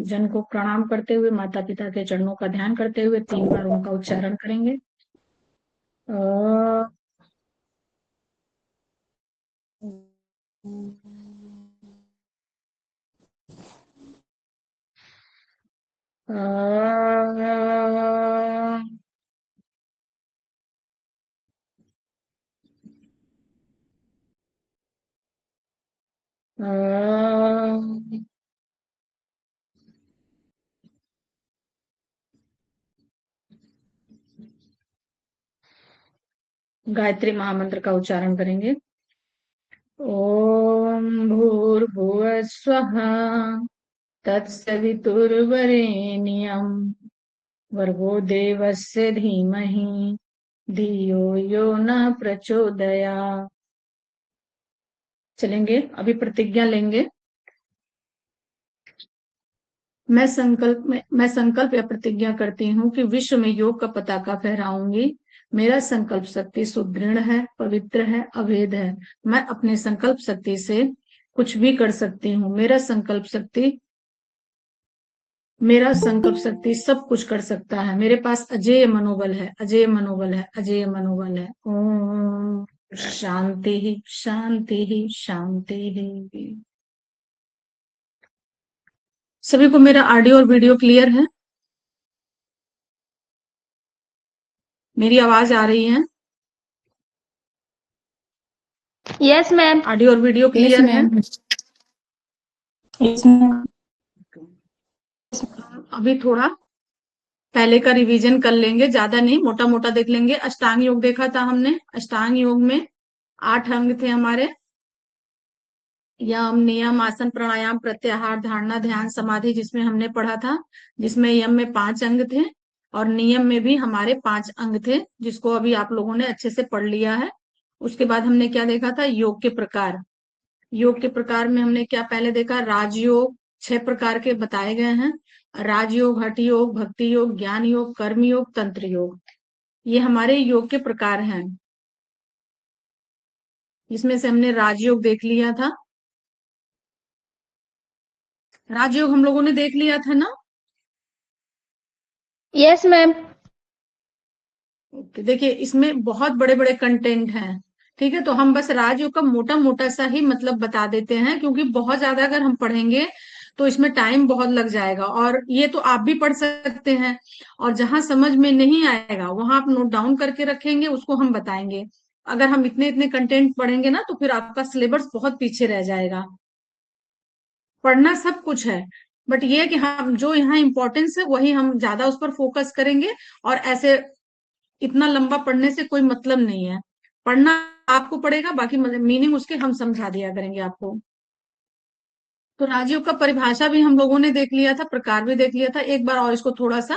गुरुजन को प्रणाम करते हुए, माता पिता के चरणों का ध्यान करते हुए 3 बार उनका उच्चारण करेंगे। अ, अ, अ, गायत्री महामंत्र का उच्चारण करेंगे। ओम भूर्भुवः स्वः तत्सवितुर्वरेण्यं भर्गो देवस्य धीमहि धियो यो न प्रचोदयात्। चलेंगे, अभी प्रतिज्ञा लेंगे। मैं संकल्प या प्रतिज्ञा करती हूँ कि विश्व में योग का पताका फहराऊंगी। मेरा संकल्प शक्ति सुदृढ़ है, पवित्र है, अभेद है। मैं अपने संकल्प शक्ति से कुछ भी कर सकती हूँ। मेरा संकल्प शक्ति सब कुछ कर सकता है। मेरे पास अजेय मनोबल है, अजेय मनोबल है, अजेय मनोबल है। ओम शांति ही शांति ही शांति ही। सभी को मेरा ऑडियो और वीडियो क्लियर है? मेरी आवाज आ रही है? Yes ma'am. ऑडियो और वीडियो यस क्लियर है? मैम। Yes ma'am. अभी थोड़ा पहले का रिवीजन कर लेंगे, ज्यादा नहीं, मोटा मोटा देख लेंगे। अष्टांग योग देखा था हमने। अष्टांग योग में 8 अंग थे हमारे। यम, नियम, आसन, प्राणायाम, प्रत्याहार, धारणा, ध्यान, समाधि, जिसमें हमने पढ़ा था। जिसमें यम में 5 अंग थे और नियम में भी हमारे 5 अंग थे, जिसको अभी आप लोगों ने अच्छे से पढ़ लिया है। उसके बाद हमने क्या देखा था? योग के प्रकार। योग के प्रकार में हमने क्या पहले देखा? राजयोग 6 प्रकार के बताए गए हैं। राजयोग, हठ योग, भक्ति योग, ज्ञान योग, कर्म योग, तंत्र योग। ये हमारे योग के प्रकार हैं। इसमें से हमने राजयोग देख लिया था। राजयोग हम लोगों ने देख लिया था ना? Yes ma'am. ओके, देखिए इसमें बहुत बड़े बड़े कंटेंट हैं। ठीक है, तो हम बस राजयोग का मोटा मोटा सा ही मतलब बता देते हैं, क्योंकि बहुत ज्यादा अगर हम पढ़ेंगे तो इसमें टाइम बहुत लग जाएगा। और ये तो आप भी पढ़ सकते हैं, और जहां समझ में नहीं आएगा वहां आप नोट डाउन करके रखेंगे, उसको हम बताएंगे। अगर हम इतने इतने कंटेंट पढ़ेंगे ना तो फिर आपका सिलेबस बहुत पीछे रह जाएगा। पढ़ना सब कुछ है, बट ये है कि हम जो यहाँ इंपॉर्टेंस है वही हम ज्यादा उस पर फोकस करेंगे। और ऐसे इतना लंबा पढ़ने से कोई मतलब नहीं है। पढ़ना आपको पड़ेगा, बाकी मीनिंग उसके हम समझा दिया करेंगे आपको। तो राजयोग का परिभाषा भी हम लोगों ने देख लिया था, प्रकार भी देख लिया था। एक बार और इसको थोड़ा सा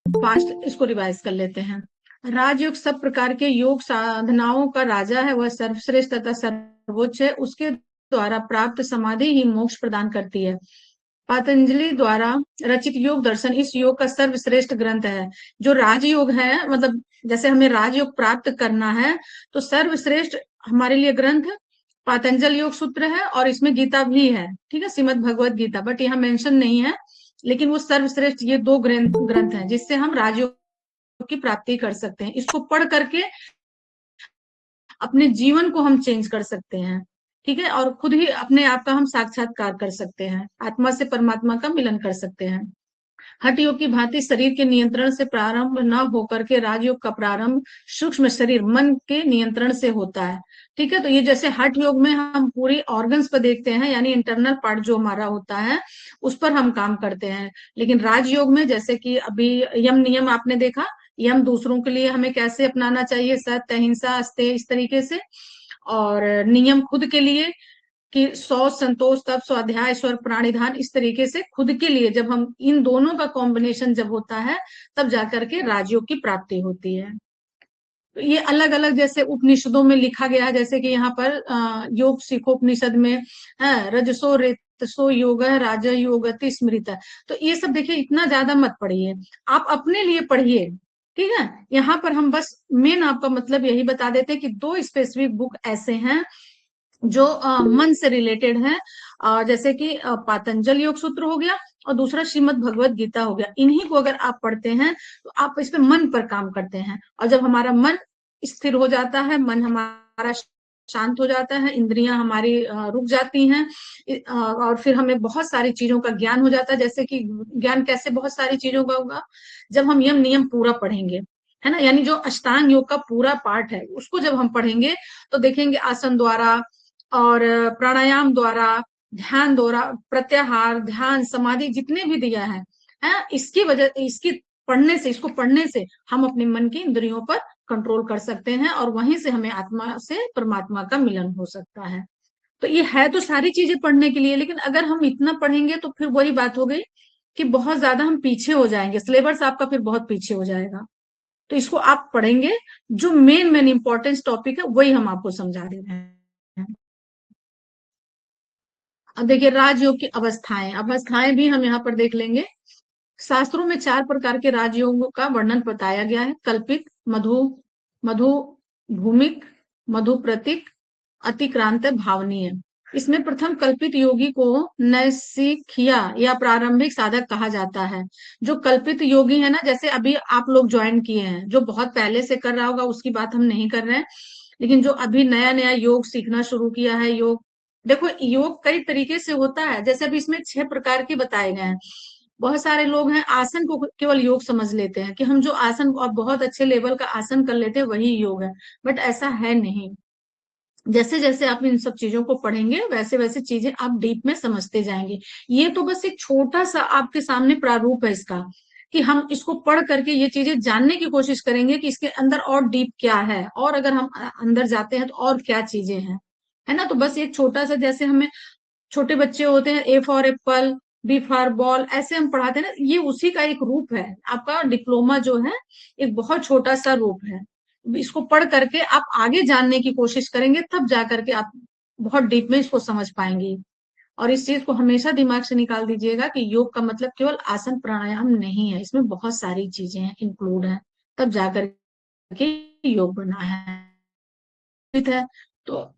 फास्ट इसको रिवाइज कर लेते हैं। राजयोग सब प्रकार के योग साधनाओं का राजा है, वह सर्वश्रेष्ठ तथा सर्वोच्च है। उसके द्वारा प्राप्त समाधि ही मोक्ष प्रदान करती है। पतंजलि द्वारा रचित योग दर्शन इस योग का सर्वश्रेष्ठ ग्रंथ है। जो राजयोग है, मतलब जैसे हमें राजयोग प्राप्त करना है, तो सर्वश्रेष्ठ हमारे लिए ग्रंथ पतंजल योग सूत्र है, और इसमें गीता भी है। ठीक है, श्रीमद भगवत गीता, बट यहाँ मेंशन नहीं है। लेकिन वो सर्वश्रेष्ठ ये 2 ग्रंथ ग्रंथ हैं जिससे हम राजयोग की प्राप्ति कर सकते हैं। इसको पढ़ करके अपने जीवन को हम चेंज कर सकते हैं। ठीक है, और खुद ही अपने आप का हम साक्षात्कार कर सकते हैं, आत्मा से परमात्मा का मिलन कर सकते हैं। हठ योग की भांति शरीर के नियंत्रण से प्रारंभ न होकर के राजयोग का प्रारंभ सूक्ष्म शरीर मन के नियंत्रण से होता है। ठीक है, तो ये जैसे हठ योग में हम पूरी ऑर्गन्स पर देखते हैं, यानी इंटरनल पार्ट जो हमारा होता है उस पर हम काम करते हैं। लेकिन राजयोग में जैसे कि अभी यम नियम आपने देखा, यम दूसरों के लिए हमें कैसे अपनाना चाहिए, सत्य, अहिंसा, अस्तेय, इस तरीके से। और नियम खुद के लिए कि सौ, संतोष, तप, स्वाध्याय, स्वर, प्राणिधान, इस तरीके से खुद के लिए जब हम इन दोनों का कॉम्बिनेशन जब होता है, तब जाकर के राजयोग की प्राप्ति होती है। तो ये अलग अलग जैसे उपनिषदों में लिखा गया है, जैसे कि यहाँ पर योग सीखो उपनिषद में है, रजसो रेतसो योग राज योगति स्मृत। तो ये सब देखिए, इतना ज्यादा मत पढ़िए, आप अपने लिए पढ़िए। ठीक है, यहाँ पर हम बस मेन आपका मतलब यही बता देते हैं कि 2 स्पेसिफिक बुक ऐसे हैं जो मन से रिलेटेड है, जैसे कि पातंजल योग सूत्र हो गया और दूसरा श्रीमद् भगवत गीता हो गया। इन्हीं को अगर आप पढ़ते हैं तो आप इस पे मन पर काम करते हैं, और जब हमारा मन स्थिर हो जाता है, मन हमारा शांत हो जाता है, इंद्रियां हमारी रुक जाती हैं, और फिर हमें बहुत सारी चीजों का ज्ञान हो जाता है। जैसे कि ज्ञान कैसे बहुत सारी चीजों का होगा, जब हम यम नियम पूरा पढ़ेंगे, है ना, यानी जो अष्टांग योग का पूरा पार्ट है उसको जब हम पढ़ेंगे तो देखेंगे आसन द्वारा और प्राणायाम द्वारा, ध्यान द्वारा, प्रत्याहार, ध्यान, समाधि जितने भी दिया है, इसकी वजह, इसकी पढ़ने से, इसको पढ़ने से हम अपने मन की इंद्रियों पर कंट्रोल कर सकते हैं, और वहीं से हमें आत्मा से परमात्मा का मिलन हो सकता है। तो ये है तो सारी चीजें पढ़ने के लिए, लेकिन अगर हम इतना पढ़ेंगे तो फिर वही बात हो गई कि बहुत ज्यादा हम पीछे हो जाएंगे, सिलेबस आपका फिर बहुत पीछे हो जाएगा। तो इसको आप पढ़ेंगे, जो मेन मेन इंपॉर्टेंस टॉपिक है वही हम आपको समझा दे रहे हैं। अब देखिए राजयोग की अवस्थाएं, अवस्थाएं भी हम यहाँ पर देख लेंगे। शास्त्रों में 4 प्रकार के राजयोगों का वर्णन बताया गया है: कल्पित, मधु, मधु भूमिक, मधु प्रतीक, अतिक्रांत, भावनीय। इसमें प्रथम कल्पित योगी को नैसिखिया या प्रारंभिक साधक कहा जाता है। जो कल्पित योगी है ना, जैसे अभी आप लोग ज्वाइन किए हैं, जो बहुत पहले से कर रहा होगा उसकी बात हम नहीं कर रहे हैं, लेकिन जो अभी नया नया योग सीखना शुरू किया है, योग, देखो योग कई तरीके से होता है। जैसे अभी इसमें 6 प्रकार के बताए गए हैं। बहुत सारे लोग हैं आसन को केवल योग समझ लेते हैं कि हम जो आसन और बहुत अच्छे लेवल का आसन कर लेते हैं वही योग है, बट ऐसा है नहीं। जैसे जैसे आप इन सब चीजों को पढ़ेंगे वैसे वैसे चीजें आप डीप में समझते जाएंगे। ये तो बस एक छोटा सा आपके सामने प्रारूप है इसका, कि हम इसको पढ़ करके ये चीजें जानने की कोशिश करेंगे कि इसके अंदर और डीप क्या है, और अगर हम अंदर जाते हैं तो और क्या चीजें हैं, है ना। तो बस एक छोटा सा, जैसे हमें छोटे बच्चे होते हैं, A for apple, B for ball, ऐसे हम पढ़ाते हैं ना, ये उसी का एक रूप है। आपका डिप्लोमा जो है एक बहुत छोटा सा रूप है। इसको पढ़ करके आप आगे जानने की कोशिश करेंगे, तब जा करके आप बहुत डीप में इसको समझ पाएंगे। और इस चीज को हमेशा दिमाग से निकाल दीजिएगा कि योग का मतलब केवल आसन प्राणायाम नहीं है, इसमें बहुत सारी चीजें हैं, इंक्लूड है, तब जा करके योग बना है। तो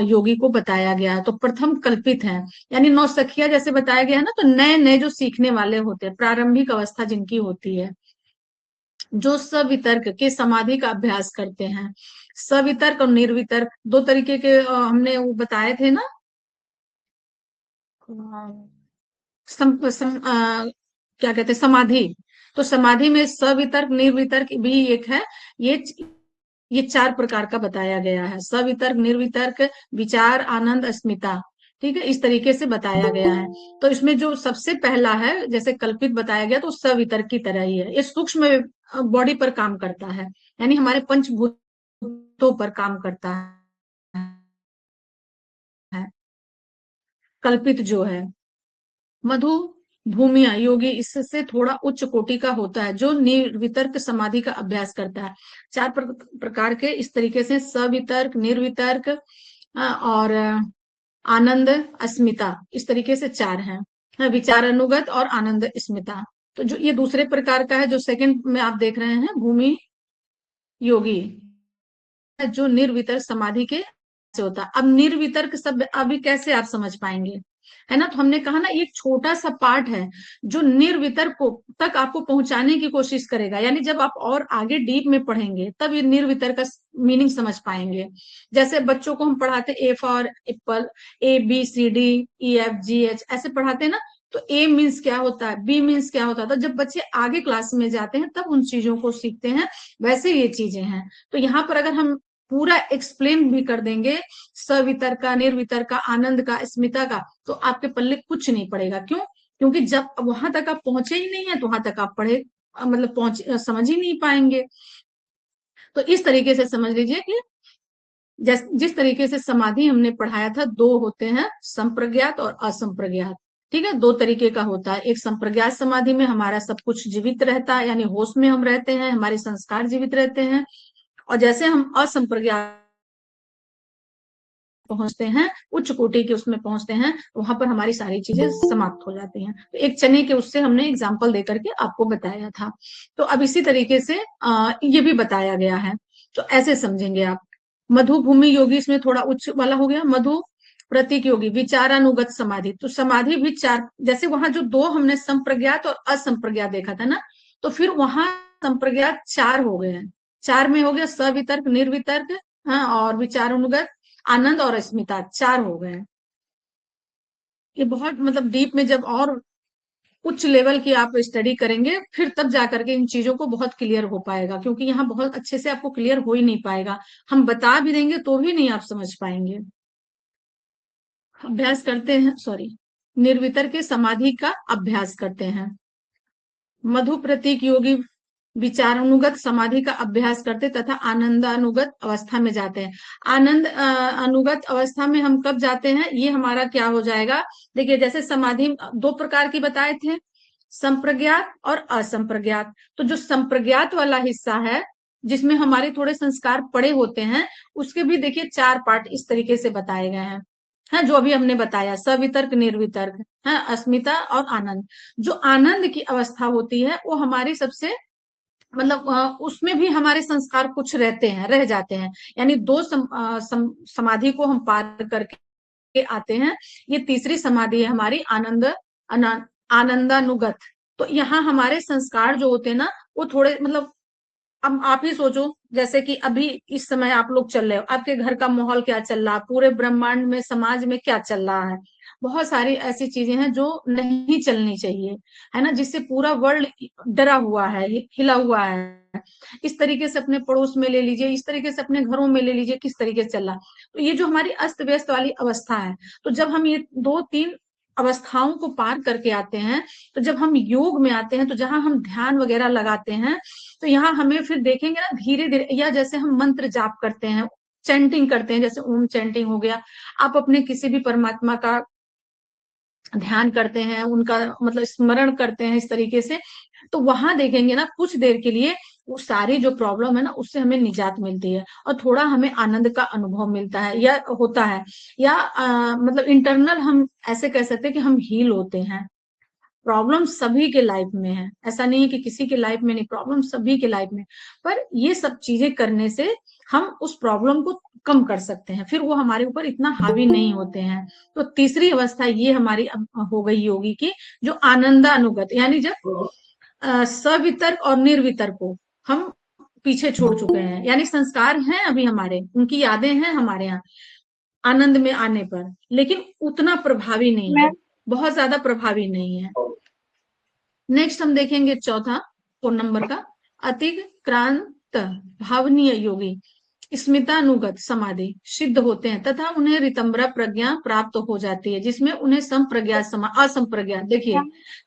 योगी को बताया गया है। तो प्रथम कल्पित है, यानी नौसखिया जैसे बताया गया है ना, तो नए नए जो सीखने वाले होते हैं, प्रारंभिक अवस्था जिनकी होती है, जो सवितर्क के समाधि का अभ्यास करते हैं। सवितर्क और निर्वितर्क दो तरीके के हमने वो बताए थे ना। क्या कहते हैं, समाधि। तो समाधि में सवितर्क निर्वितर्क भी एक है। ये ये 4 प्रकार का बताया गया है: सवितर्क, निर्वितर्क, विचार, आनंद, अस्मिता। ठीक है, इस तरीके से बताया गया है। तो इसमें जो सबसे पहला है, जैसे कल्पित बताया गया, तो सवितर्क की तरह ही है। ये सूक्ष्म बॉडी पर काम करता है, यानी हमारे पंचभूतों पर काम करता है कल्पित जो है। मधु भूमिया योगी इससे थोड़ा उच्च कोटि का होता है, जो निर्वितर्क समाधि का अभ्यास करता है। 4 प्रकार के इस तरीके से सवितर्क, निर्वितर्क और आनंद, अस्मिता, इस तरीके से 4 हैं। विचार अनुगत और आनंद अस्मिता। तो जो ये दूसरे प्रकार का है, जो सेकंड में आप देख रहे हैं, भूमि योगी, जो निर्वितर्क समाधि के से होता है। अब निर्वितर्क शब्द अभी कैसे आप समझ पाएंगे, है ना। तो हमने कहा ना, एक छोटा सा पार्ट है जो निर्वितर्क को तक आपको पहुंचाने की कोशिश करेगा, यानी जब आप और आगे डीप में पढ़ेंगे तब ये निर्वितर्क का मीनिंग समझ पाएंगे। जैसे बच्चों को हम पढ़ाते A for apple, A B C D E F G H, ऐसे पढ़ाते हैं ना। तो ए मीन्स क्या होता है, बी मीन्स क्या होता है, तो जब बच्चे आगे क्लास में जाते हैं तब उन चीजों को सीखते हैं। वैसे ये चीजें हैं। तो यहाँ पर अगर हम पूरा एक्सप्लेन भी कर देंगे, सवितर का, निर्वितर का, आनंद का, स्मिता का, तो आपके पल्ले कुछ नहीं पड़ेगा। क्यों? क्योंकि जब वहां तक आप पहुंचे ही नहीं है तो वहां तक आप पढ़े मतलब पहुंच समझ ही नहीं पाएंगे। तो इस तरीके से समझ लीजिए कि जिस तरीके से समाधि हमने पढ़ाया था, 2 होते हैं, संप्रज्ञात और असंप्रज्ञात। ठीक है, 2 तरीके का होता है। एक संप्रज्ञात समाधि में हमारा सब कुछ जीवित रहता है, यानी होश में हम रहते हैं, हमारे संस्कार जीवित रहते हैं। और जैसे हम असंप्रज्ञात पहुंचते हैं, उच्च कोटि के उसमें पहुंचते हैं, वहां पर हमारी सारी चीजें समाप्त हो जाती हैं। तो एक चने के उससे हमने एग्जाम्पल दे करके आपको बताया था। तो अब इसी तरीके से ये भी बताया गया है, तो ऐसे समझेंगे आप। मधुभूमि योगी इसमें थोड़ा उच्च वाला हो गया। मधु प्रतीक योगी विचारानुगत समाधि, तो समाधि भी चार, जैसे वहां जो दो हमने संप्रज्ञात और असंप्रज्ञात देखा था ना, तो फिर वहां संप्रज्ञात चार हो गए हैं। चार में हो गया सवितर्क, निर्वितर्क, हाँ, और विचारानुगत, आनंद और अस्मिता, चार हो गए हैं। ये बहुत मतलब डीप में जब और उच्च लेवल की आप स्टडी करेंगे फिर तब जाकर के इन चीजों को बहुत क्लियर हो पाएगा, क्योंकि यहाँ बहुत अच्छे से आपको क्लियर हो ही नहीं पाएगा, हम बता भी देंगे तो भी नहीं आप समझ पाएंगे। अभ्यास करते हैं, सॉरी, निर्वितर के समाधि का अभ्यास करते हैं। मधु प्रतीक योगी विचारानुगत समाधि का अभ्यास करते तथा आनंदानुगत अवस्था में जाते हैं। आनंद अनुगत अवस्था में हम कब जाते हैं, ये हमारा क्या हो जाएगा, देखिए जैसे समाधि दो प्रकार की बताए थे, संप्रज्ञात और असंप्रज्ञात। तो जो संप्रज्ञात वाला हिस्सा है जिसमें हमारे थोड़े संस्कार पड़े होते हैं, उसके भी देखिए चार पार्ट इस तरीके से बताए गए हैं, है जो अभी हमने बताया, सवितर्क, निर्वितर्क, है, अस्मिता और आनंद। जो आनंद की अवस्था होती है वो हमारी सबसे मतलब उसमें भी हमारे संस्कार कुछ रहते हैं, रह जाते हैं, यानी दो समाधि को हम पार करके आते हैं। ये तीसरी समाधि है हमारी आनंदानुगत। तो यहाँ हमारे संस्कार जो होते हैं ना, वो थोड़े मतलब, अब आप ही सोचो, जैसे कि अभी इस समय आप लोग चल रहे हो, आपके घर का माहौल क्या चल रहा है, पूरे ब्रह्मांड में, समाज में क्या चल रहा है, बहुत सारी ऐसी चीजें हैं जो नहीं चलनी चाहिए, है ना, जिससे पूरा वर्ल्ड डरा हुआ है, हिला हुआ है। इस तरीके से अपने पड़ोस में ले लीजिए, इस तरीके से अपने घरों में ले लीजिए, किस तरीके से चल रहा है। तो ये जो हमारी अस्त व्यस्त वाली अवस्था है, तो जब हम ये दो तीन अवस्थाओं को पार करके आते हैं, तो जब हम योग में आते हैं, तो जहां हम ध्यान वगैरह लगाते हैं, तो यहाँ हमें फिर देखेंगे ना धीरे धीरे, या जैसे हम मंत्र जाप करते हैं, चैंटिंग करते हैं, जैसे ओम चैंटिंग हो गया, आप अपने किसी भी परमात्मा का ध्यान करते हैं, उनका मतलब स्मरण करते हैं इस तरीके से, तो वहां देखेंगे ना कुछ देर के लिए वो सारी जो प्रॉब्लम है ना उससे हमें निजात मिलती है, और थोड़ा हमें आनंद का अनुभव मिलता है या होता है, या मतलब इंटरनल हम ऐसे कह सकते हैं कि हम हील होते हैं। प्रॉब्लम सभी के लाइफ में है, ऐसा नहीं है कि किसी के लाइफ में नहीं, प्रॉब्लम सभी के लाइफ में, पर ये सब चीजें करने से हम उस प्रॉब्लम को कम कर सकते हैं, फिर वो हमारे ऊपर इतना हावी नहीं होते हैं। तो तीसरी अवस्था ये हमारी अब हो गई योगी की, जो आनंदानुगत, यानी जब सवितर्क और निर्वितर्क को हम पीछे छोड़ चुके हैं, यानी संस्कार हैं अभी हमारे, उनकी यादें हैं हमारे यहाँ आनंद में आने पर, लेकिन उतना प्रभावी नहीं है, बहुत ज्यादा प्रभावी नहीं है। नेक्स्ट हम देखेंगे चौथा 4 नंबर का, अतिक्रांत भावनीय योगी स्मितानुगत समाधि सिद्ध होते हैं तथा उन्हें रितंबरा प्रज्ञा प्राप्त हो जाती है, जिसमें उन्हें संप्रज्ञात असंप्रज्ञात, देखिए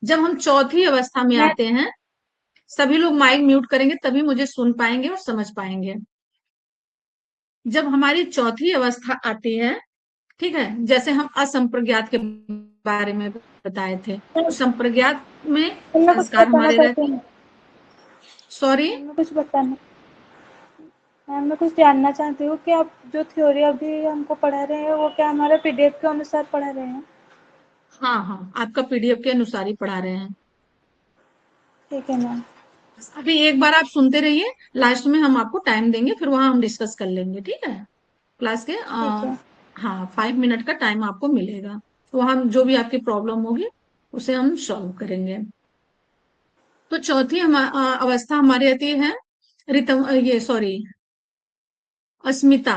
जब हम चौथी अवस्था में आते हैं, सभी लोग माइक म्यूट करेंगे तभी मुझे सुन पाएंगे और समझ पाएंगे। जब हमारी चौथी अवस्था आती है, ठीक है, जैसे हम असंप्रज्ञात के बारे में बताए थे, तो संप्रज्ञात में संस्कार हमारे रहते हैं। सॉरी, मैं कुछ बताना, मैं कुछ जानना चाहती हूँ कि आप जो थ्योरी अभी हमको पढ़ा रहे हैं वो क्या हमारे पीडीएफ के अनुसार पढ़ा रहे हैं? हाँ हाँ, आपका पीडीएफ के अनुसार ही पढ़ा रहे हैं। ठीक है मैम। अभी एक बार आप सुनते रहिए, लास्ट में हम आपको टाइम देंगे, फिर वहां हम डिस्कस कर लेंगे, ठीक है, क्लास के ठीक है। हाँ 5 मिनट का टाइम आपको मिलेगा, तो हम जो भी आपकी प्रॉब्लम होगी उसे हम सॉल्व करेंगे। तो चौथी अवस्था हमारी आती है ये सॉरी अस्मिता,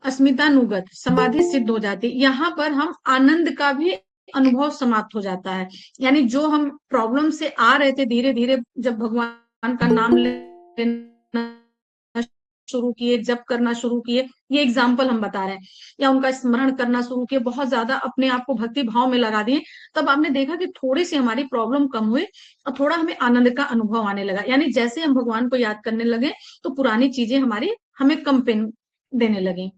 अस्मितानुगत समाधि सिद्ध हो जाती है। यहाँ पर हम आनंद का भी अनुभव समाप्त हो जाता है, यानी जो हम प्रॉब्लम से आ रहे थे, धीरे धीरे जब भगवान का नाम लेना शुरू किए, जप करना शुरू किए, ये एग्जाम्पल हम बता रहे हैं, या उनका स्मरण करना शुरू किए, बहुत ज्यादा अपने आप को भक्ति भाव में लगा दिए, तब आपने देखा कि थोड़ी सी हमारी प्रॉब्लम कम हुई और थोड़ा हमें आनंद का अनुभव आने लगा, यानी जैसे हम भगवान को याद करने लगे तो पुरानी चीजें हमारी हमें कम पेन देने लगी।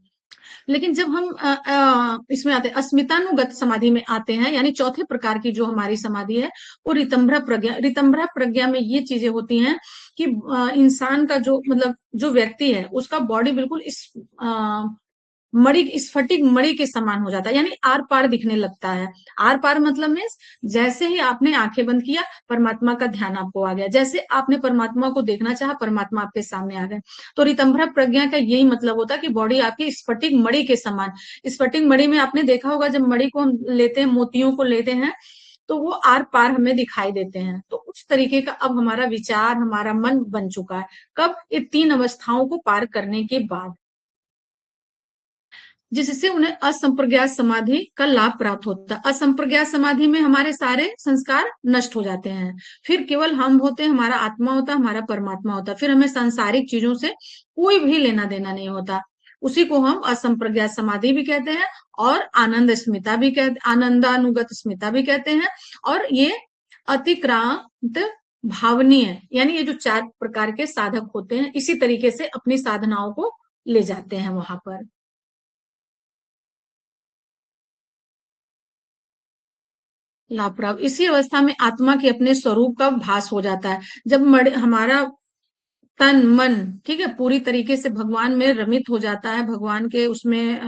लेकिन जब हम इसमें आते हैं अस्मितानुगत समाधि में आते हैं, यानी चौथे प्रकार की जो हमारी समाधि है वो रितंभरा प्रज्ञा, रितंभरा प्रज्ञा में ये चीजें होती हैं कि इंसान का जो मतलब जो व्यक्ति है उसका बॉडी बिल्कुल इस मणि, स्फटिक मणि के समान हो जाता है, यानी आर पार दिखने लगता है। आर पार मतलब मीन्स जैसे ही आपने आंखें बंद किया, परमात्मा का ध्यान आपको आ गया, जैसे आपने परमात्मा को देखना चाहा, परमात्मा आपके सामने आ गए। तो ऋतंभरा प्रज्ञा का यही मतलब होता है कि बॉडी आपकी स्फटिक मणि के समान। स्फटिक मणि में आपने देखा होगा, जब मणि को हम लेते हैं, मोतियों को लेते हैं, तो वो आर पार हमें दिखाई देते हैं। तो उस तरीके का अब हमारा विचार, हमारा मन बन चुका है। कब? ये 3 अवस्थाओं को पार करने के बाद, जिससे उन्हें असंप्रज्ञात समाधि का लाभ प्राप्त होता है। असंप्रज्ञात समाधि में हमारे सारे संस्कार नष्ट हो जाते हैं, फिर केवल हम होते हैं, हमारा आत्मा होता है, हमारा परमात्मा होता है, फिर हमें सांसारिक चीजों से कोई भी लेना देना नहीं होता। उसी को हम असंप्रज्ञात समाधि भी कहते हैं, और आनंद स्मिता भी कहते, आनंदानुगत स्मिता भी कहते हैं। और ये अतिक्रांत भावनीय, यानी ये जो 4 प्रकार के साधक होते हैं, इसी तरीके से अपनी साधनाओं को ले जाते हैं वहां पर। लाभ प्राप्त, इसी अवस्था में आत्मा के अपने स्वरूप का भास हो जाता है। जब हमारा तन मन, ठीक है, पूरी तरीके से भगवान में रमित हो जाता है, भगवान के उसमें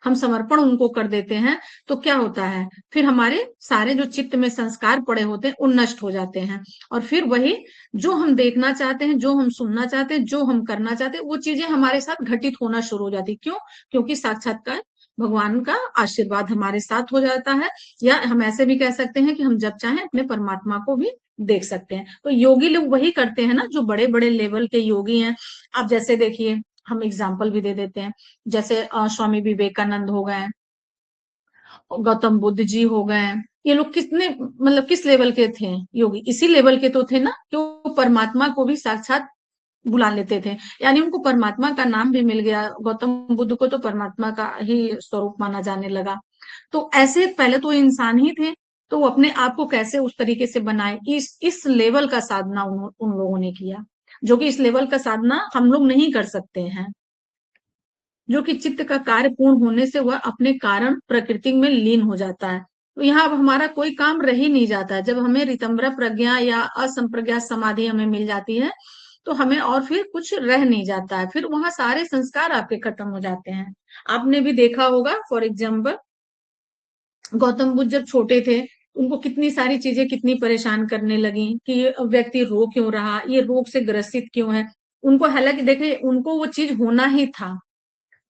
हम समर्पण उनको कर देते हैं, तो क्या होता है, फिर हमारे सारे जो चित्त में संस्कार पड़े होते हैं, वो नष्ट हो जाते हैं। और फिर वही जो हम देखना चाहते हैं, जो हम सुनना चाहते हैं, जो हम करना चाहते हैं, वो चीजें हमारे साथ घटित होना शुरू हो जाती। क्यों? क्योंकि साक्षात्कार भगवान का आशीर्वाद हमारे साथ हो जाता है। या हम ऐसे भी कह सकते हैं कि हम जब चाहें अपने परमात्मा को भी देख सकते हैं। तो योगी लोग वही करते हैं ना, जो बड़े बड़े लेवल के योगी हैं। आप जैसे देखिए, हम एग्जाम्पल भी दे देते हैं, जैसे स्वामी विवेकानंद हो गए, गौतम बुद्ध जी हो गए। ये लोग कितने, मतलब किस लेवल के थे योगी? इसी लेवल के तो थे ना, जो परमात्मा को भी साक्षात बुला लेते थे, यानी उनको परमात्मा का नाम भी मिल गया। गौतम बुद्ध को तो परमात्मा का ही स्वरूप माना जाने लगा। तो ऐसे पहले तो इंसान ही थे, तो वो अपने आप को कैसे उस तरीके से बनाए, इस लेवल का साधना उन लोगों ने किया, जो कि इस लेवल का साधना हम लोग नहीं कर सकते हैं। जो कि चित्त का कार्य पूर्ण होने से वह अपने कारण प्रकृति में लीन हो जाता है। तो यहाँ अब हमारा कोई काम रह ही नहीं जाता है। जब हमें ऋतंभरा प्रज्ञा या असंप्रज्ञात समाधि हमें मिल जाती है, तो हमें और फिर कुछ रह नहीं जाता है, फिर वहां सारे संस्कार आपके खत्म हो जाते हैं। आपने भी देखा होगा, फॉर एग्जाम्पल गौतम बुद्ध जब छोटे थे, उनको कितनी सारी चीजें कितनी परेशान करने लगी कि ये व्यक्ति रो क्यों रहा, ये रोग से ग्रसित क्यों है। उनको, हालांकि देखिए, उनको वो चीज होना ही था,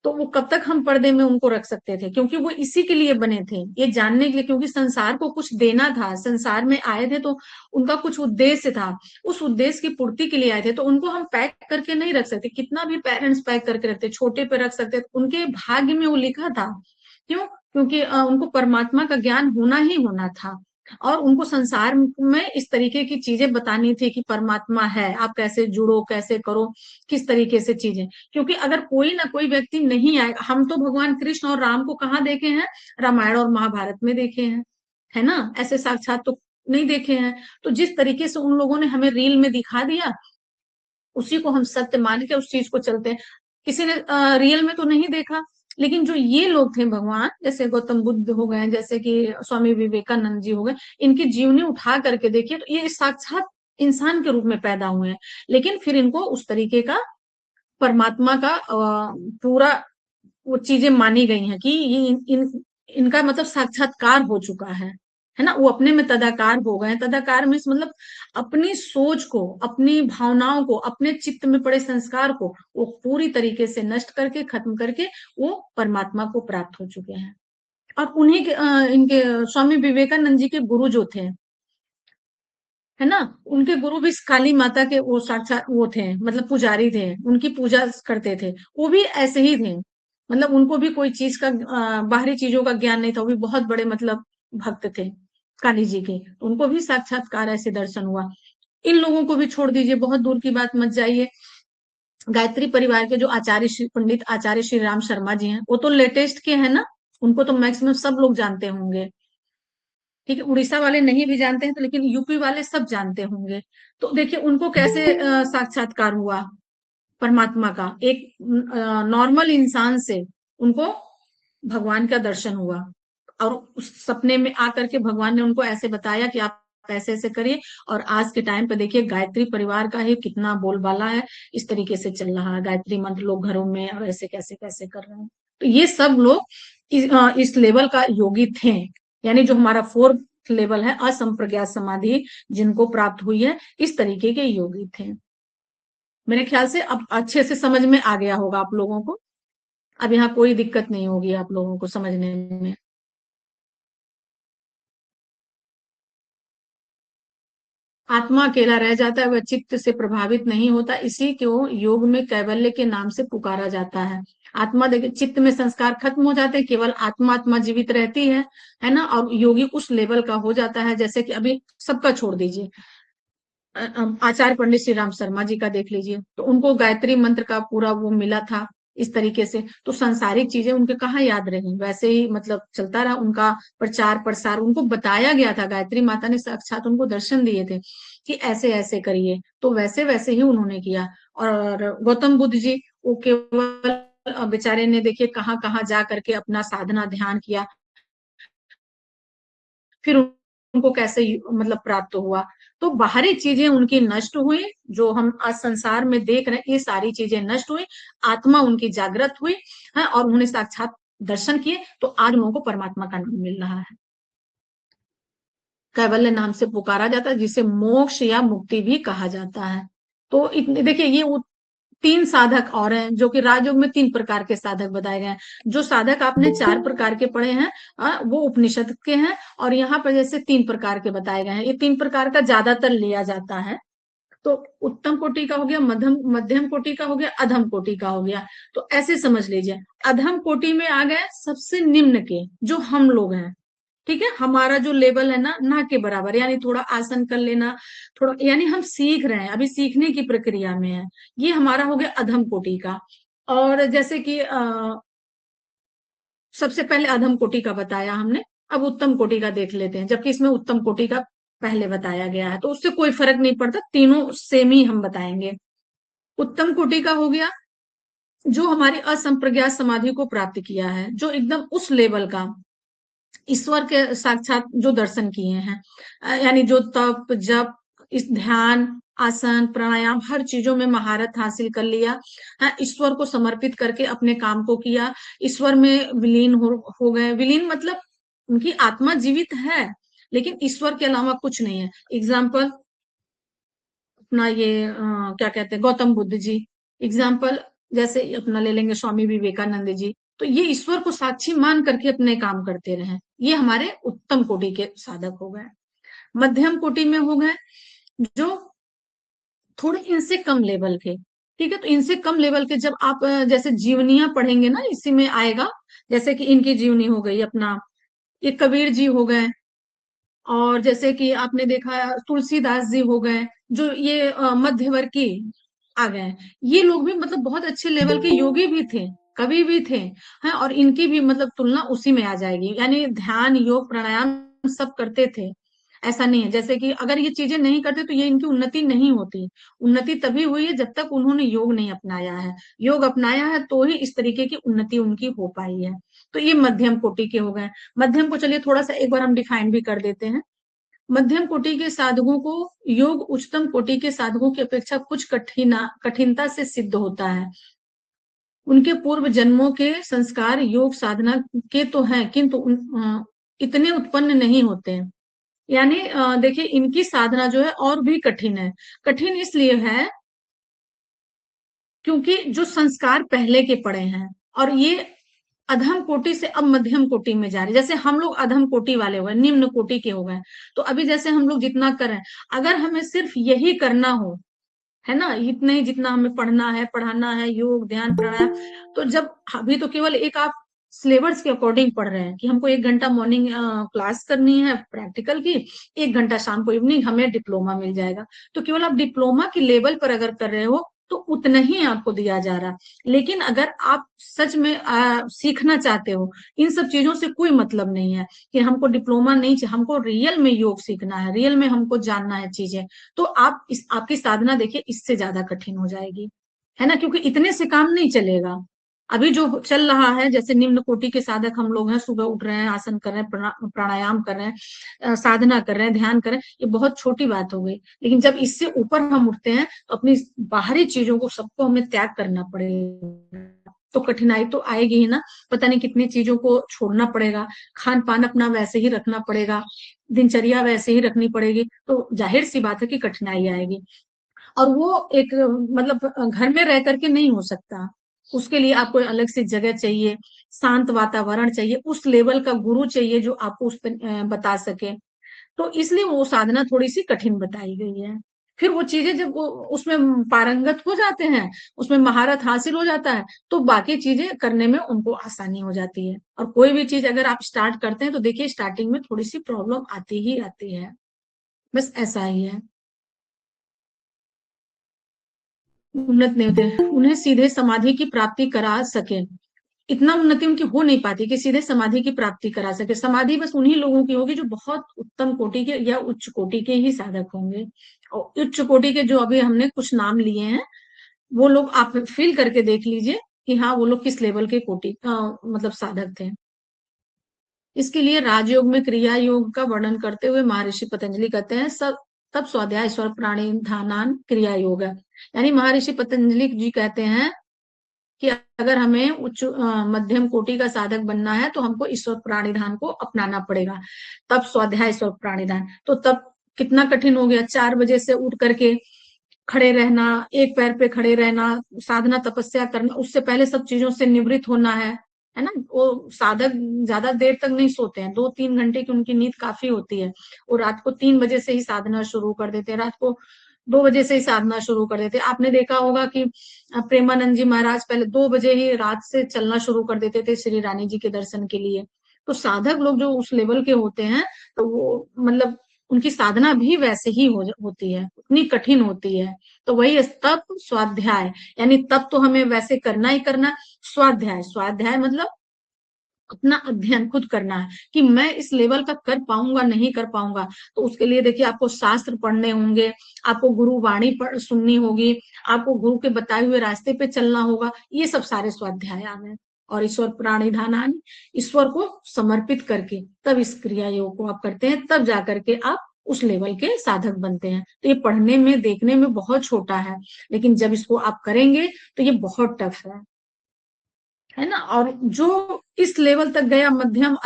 तो वो कब तक हम पर्दे में उनको रख सकते थे? क्योंकि वो इसी के लिए बने थे, ये जानने के लिए, क्योंकि संसार को कुछ देना था, संसार में आए थे तो उनका कुछ उद्देश्य था, उस उद्देश्य की पूर्ति के लिए आए थे। तो उनको हम पैक करके नहीं रख सकते, कितना भी पेरेंट्स पैक करके रखते, छोटे पे रख सकते, उनके भाग्य में वो लिखा था। क्यों? क्योंकि उनको परमात्मा का ज्ञान होना ही होना था, और उनको संसार में इस तरीके की चीजें बतानी थी कि परमात्मा है, आप कैसे जुड़ो, कैसे करो, किस तरीके से चीजें। क्योंकि अगर कोई ना कोई व्यक्ति नहीं आएगा, हम तो भगवान कृष्ण और राम को कहाँ देखे हैं? रामायण और महाभारत में देखे हैं, है ना? ऐसे साक्षात तो नहीं देखे हैं। तो जिस तरीके से उन लोगों ने हमें रील में दिखा दिया, उसी को हम सत्य मान के उस चीज को चलते हैं। किसी ने रियल में तो नहीं देखा, लेकिन जो ये लोग थे भगवान, जैसे गौतम बुद्ध हो गए, जैसे कि स्वामी विवेकानंद जी हो गए, इनकी जीवनी उठा करके देखिए, तो ये साक्षात इंसान के रूप में पैदा हुए हैं, लेकिन फिर इनको उस तरीके का परमात्मा का पूरा वो चीजें मानी गई हैं कि ये इनका मतलब साक्षात्कार हो चुका है ना? वो अपने में तदाकार हो गए। तदाकार में मतलब अपनी सोच को, अपनी भावनाओं को, अपने चित्त में पड़े संस्कार को वो पूरी तरीके से नष्ट करके, खत्म करके वो परमात्मा को प्राप्त हो चुके हैं। और उन्हीं के इनके स्वामी विवेकानंद जी के गुरु जो थे, है ना, उनके गुरु भी काली माता के वो साक्षात वो थे, मतलब पुजारी थे, उनकी पूजा करते थे। वो भी ऐसे ही थे, मतलब उनको भी कोई चीज का बाहरी चीजों का ज्ञान नहीं था, वो भी बहुत बड़े मतलब भक्त थे काली जी के, उनको भी साक्षात्कार ऐसे दर्शन हुआ। इन लोगों को भी छोड़ दीजिए, बहुत दूर की बात मत जाइए। गायत्री परिवार के जो आचार्य श्री पंडित आचार्य श्री राम शर्मा जी हैं, वो तो लेटेस्ट के हैं ना, उनको तो मैक्सिमम सब लोग जानते होंगे। ठीक है, उड़ीसा वाले नहीं भी जानते हैं तो, लेकिन यूपी वाले सब जानते होंगे। तो देखिए उनको कैसे साक्षात्कार हुआ परमात्मा का, एक नॉर्मल इंसान से उनको भगवान का दर्शन हुआ, और उस सपने में आकर के भगवान ने उनको ऐसे बताया कि आप ऐसे ऐसे करिए। और आज के टाइम पे देखिए गायत्री परिवार का ही कितना बोलबाला है, इस तरीके से चल रहा है, गायत्री मंत्र लोग घरों में और ऐसे कैसे कैसे कर रहे हैं। तो ये सब लोग इस लेवल का योगी थे, यानी जो हमारा 4th लेवल है असंप्रज्ञात समाधि जिनको प्राप्त हुई है, इस तरीके के योगी थे। मेरे ख्याल से अब अच्छे से समझ में आ गया होगा आप लोगों को, अब यहाँ कोई दिक्कत नहीं होगी आप लोगों को समझने में। आत्मा अकेला रह जाता है, वह चित्त से प्रभावित नहीं होता, इसी को योग में कैवल्य के नाम से पुकारा जाता है। आत्मा देखिए, चित्त में संस्कार खत्म हो जाते हैं, केवल आत्मा आत्मा जीवित रहती है ना। और योगी उस लेवल का हो जाता है, जैसे कि अभी सबका छोड़ दीजिए, आचार्य पंडित श्री राम शर्मा जी का देख लीजिए, तो उनको गायत्री मंत्र का पूरा वो मिला था इस तरीके से, तो सांसारिक चीजें उनके कहाँ याद रही, वैसे ही मतलब चलता रहा उनका प्रचार प्रसार, उनको बताया गया था, गायत्री माता ने साक्षात उनको दर्शन दिए थे कि ऐसे ऐसे करिए, तो वैसे वैसे ही उन्होंने किया। और गौतम बुद्ध जी, वो केवल बेचारे ने देखिए कहाँ कहाँ जा करके अपना साधना ध्यान किया, फिर उनको कैसे मतलब प्राप्त हुआ। तो बाहरी चीजें उनकी नष्ट हुई, जो हम आज संसार में देख रहे हैं ये सारी चीजें नष्ट हुई, आत्मा उनकी जागृत हुई है, और उन्होंने साक्षात दर्शन किए, तो आज लोगों को परमात्मा का नाम मिल रहा है, कैवल्य नाम से पुकारा जाता है, जिसे मोक्ष या मुक्ति भी कहा जाता है। तो देखिए ये 3 साधक और हैं, जो कि राजयोग में 3 प्रकार के साधक बताए गए हैं। जो साधक आपने 4 प्रकार के पढ़े हैं वो उपनिषद के हैं, और यहाँ पर जैसे 3 प्रकार के बताए गए हैं, ये 3 प्रकार का ज्यादातर लिया जाता है। तो उत्तम कोटि का हो गया, मध्यम मध्यम कोटि का हो गया, अधम कोटि का हो गया। तो ऐसे समझ लीजिए, अधम कोटि में आ गए सबसे निम्न के, जो हम लोग हैं, ठीक है, हमारा जो लेवल है ना के बराबर, यानी थोड़ा आसन कर लेना, थोड़ा, यानी हम सीख रहे हैं, अभी सीखने की प्रक्रिया में है, ये हमारा हो गया अधम कोटि का। और जैसे कि सबसे पहले अधम कोटि का बताया हमने, अब उत्तम कोटि का देख लेते हैं, जबकि इसमें उत्तम कोटि का पहले बताया गया है, तो उससे कोई फर्क नहीं पड़ता, तीनों सेम ही हम बताएंगे। उत्तम कोटि का हो गया जो हमारी असंप्रज्ञात समाधि को प्राप्त किया है, जो एकदम उस लेवल का ईश्वर के साक्षात जो दर्शन किए हैं, यानी जो तप जप, इस ध्यान, आसन, प्राणायाम, हर चीजों में महारत हासिल कर लिया, ईश्वर को समर्पित करके अपने काम को किया, ईश्वर में विलीन हो गए। विलीन मतलब उनकी आत्मा जीवित है, लेकिन ईश्वर के अलावा कुछ नहीं है। एग्जाम्पल अपना ये क्या कहते हैं, गौतम बुद्ध जी, एग्जाम्पल जैसे अपना ले लेंगे स्वामी विवेकानंद जी, तो ये ईश्वर को साक्षी मान करके अपने काम करते रहे, ये हमारे उत्तम कोटि के साधक हो गए। मध्यम कोटि में हो गए जो थोड़े इनसे कम लेवल के, ठीक है, तो इनसे कम लेवल के जब आप जैसे जीवनियां पढ़ेंगे ना, इसी में आएगा, जैसे कि इनकी जीवनी हो गई अपना, ये कबीर जी हो गए, और जैसे कि आपने देखा तुलसीदास जी हो गए, जो ये मध्यवर्गी आ गए, ये लोग भी मतलब बहुत अच्छे लेवल के योगी भी थे, कवि भी थे, हैं, और इनकी भी मतलब तुलना उसी में आ जाएगी, यानी ध्यान योग प्राणायाम सब करते थे। ऐसा नहीं है, जैसे कि अगर ये चीजें नहीं करते तो ये इनकी उन्नति नहीं होती। उन्नति तभी हुई है जब तक उन्होंने योग नहीं अपनाया है, योग अपनाया है तो ही इस तरीके की उन्नति उनकी हो पाई है। तो ये मध्यम कोटि के हो गए। मध्यम को चलिए थोड़ा सा एक बार हम डिफाइन भी कर देते हैं। मध्यम कोटि के साधकों को योग उच्चतम कोटि के साधकों की अपेक्षा कुछ कठिनता से सिद्ध होता है। उनके पूर्व जन्मों के संस्कार योग साधना के तो हैं, किंतु इतने उत्पन्न नहीं होते हैं। यानी देखिए इनकी साधना जो है और भी कठिन है। कठिन इसलिए है क्योंकि जो संस्कार पहले के पड़े हैं, और ये अधम कोटि से अब मध्यम कोटि में जा रहे, जैसे हम लोग अधम कोटि वाले हो गए, निम्न कोटि के हो गए, तो अभी जैसे हम लोग जितना करें, अगर हमें सिर्फ यही करना हो, है ना, इतने ही जितना हमें पढ़ना है पढ़ाना है, योग ध्यान प्राणायाम, तो जब अभी तो केवल एक आप सिलेबस के अकॉर्डिंग पढ़ रहे हैं कि हमको 1 घंटा मॉर्निंग क्लास करनी है प्रैक्टिकल की, 1 घंटा शाम को इवनिंग हमें डिप्लोमा मिल जाएगा, तो केवल आप डिप्लोमा की लेवल पर अगर कर रहे हो तो उतना ही आपको दिया जा रहा। लेकिन अगर आप सच में सीखना चाहते हो, इन सब चीजों से कोई मतलब नहीं है कि हमको डिप्लोमा नहीं चाहिए, हमको रियल में योग सीखना है, रियल में हमको जानना है चीजें, तो आप आपकी साधना देखिए इससे ज्यादा कठिन हो जाएगी, है ना, क्योंकि इतने से काम नहीं चलेगा। अभी जो चल रहा है, जैसे निम्न कोटि के साधक हम लोग हैं, सुबह उठ रहे हैं, आसन कर रहे हैं, प्राणायाम कर रहे हैं, साधना कर रहे हैं, ध्यान कर रहे हैं, ये बहुत छोटी बात हो गई। लेकिन जब इससे ऊपर हम उठते हैं तो अपनी बाहरी चीजों को सबको हमें त्याग करना पड़ेगा। तो कठिनाई तो आएगी ही ना। पता नहीं कितनी चीजों को छोड़ना पड़ेगा, खान पान अपना वैसे ही रखना पड़ेगा, दिनचर्या वैसे ही रखनी पड़ेगी, तो जाहिर सी बात है कि कठिनाई आएगी। और वो एक मतलब घर में रह करके नहीं हो सकता, उसके लिए आपको अलग से जगह चाहिए, शांत वातावरण चाहिए, उस लेवल का गुरु चाहिए जो आपको उस पर बता सके। तो इसलिए वो साधना थोड़ी सी कठिन बताई गई है। फिर वो चीजें जब वो उसमें पारंगत हो जाते हैं, उसमें महारत हासिल हो जाता है, तो बाकी चीजें करने में उनको आसानी हो जाती है। और कोई भी चीज अगर आप स्टार्ट करते हैं तो देखिए स्टार्टिंग में थोड़ी सी प्रॉब्लम आती ही आती है, बस ऐसा ही है। उन्नत नहीं होते, उन्हें सीधे समाधि की प्राप्ति करा सके, इतना उन्नति उनकी हो नहीं पाती कि सीधे समाधि की प्राप्ति करा सके। समाधि बस उन्हीं लोगों की होगी जो बहुत उत्तम कोटि के या उच्च कोटि के ही साधक होंगे। और उच्च कोटि के जो अभी हमने कुछ नाम लिए हैं, वो लोग आप फील करके देख लीजिए कि हाँ वो लोग किस लेवल के कोटि मतलब साधक थे। इसके लिए राजयोग में क्रिया योग का वर्णन करते हुए महर्षि पतंजलि कहते हैं सब तब स्वाध्याय स्वर प्राणी ध्यानान क्रिया योग है। यानी महर्षि पतंजलि जी कहते हैं कि अगर हमें उच्च मध्यम कोटि का साधक बनना है तो हमको ईश्वर प्राणिधान को अपनाना पड़ेगा। तब स्वाध्याय ईश्वर प्राणिधान, तो तब कितना कठिन हो गया, 4 बजे से उठ करके खड़े रहना, एक पैर पे खड़े रहना, साधना तपस्या करना, उससे पहले सब चीजों से निवृत्त होना है ना। वो साधक ज्यादा देर तक नहीं सोते हैं, 2-3 घंटे की उनकी नींद काफी होती है। वो रात को 3 बजे से ही साधना शुरू कर देते हैं, रात को 2 बजे से ही साधना शुरू कर देते हैं। आपने देखा होगा कि प्रेमानंद जी महाराज पहले 2 बजे ही रात से चलना शुरू कर देते थे श्री रानी जी के दर्शन के लिए। तो साधक लोग जो उस लेवल के होते हैं, तो वो मतलब उनकी साधना भी वैसे ही होती है, उतनी कठिन होती है। तो वही तप स्वाध्याय, यानी तप तो हमें वैसे करना ही करना, स्वाध्याय, स्वाध्याय मतलब अपना अध्ययन खुद करना है कि मैं इस लेवल का कर पाऊंगा नहीं कर पाऊंगा। तो उसके लिए देखिए आपको शास्त्र पढ़ने होंगे, आपको गुरु वाणी सुननी होगी, आपको गुरु के बताए हुए रास्ते पे चलना होगा, ये सब सारे स्वाध्याय है। और ईश्वर प्राणिधान, ईश्वर को समर्पित करके तब इस क्रिया योग को आप करते हैं, तब जाकर के आप उस लेवल के साधक बनते हैं। तो ये पढ़ने में देखने में बहुत छोटा है, लेकिन जब इसको आप करेंगे तो ये बहुत टफ है ना। और जो इस लेवल तक गया, मध्यम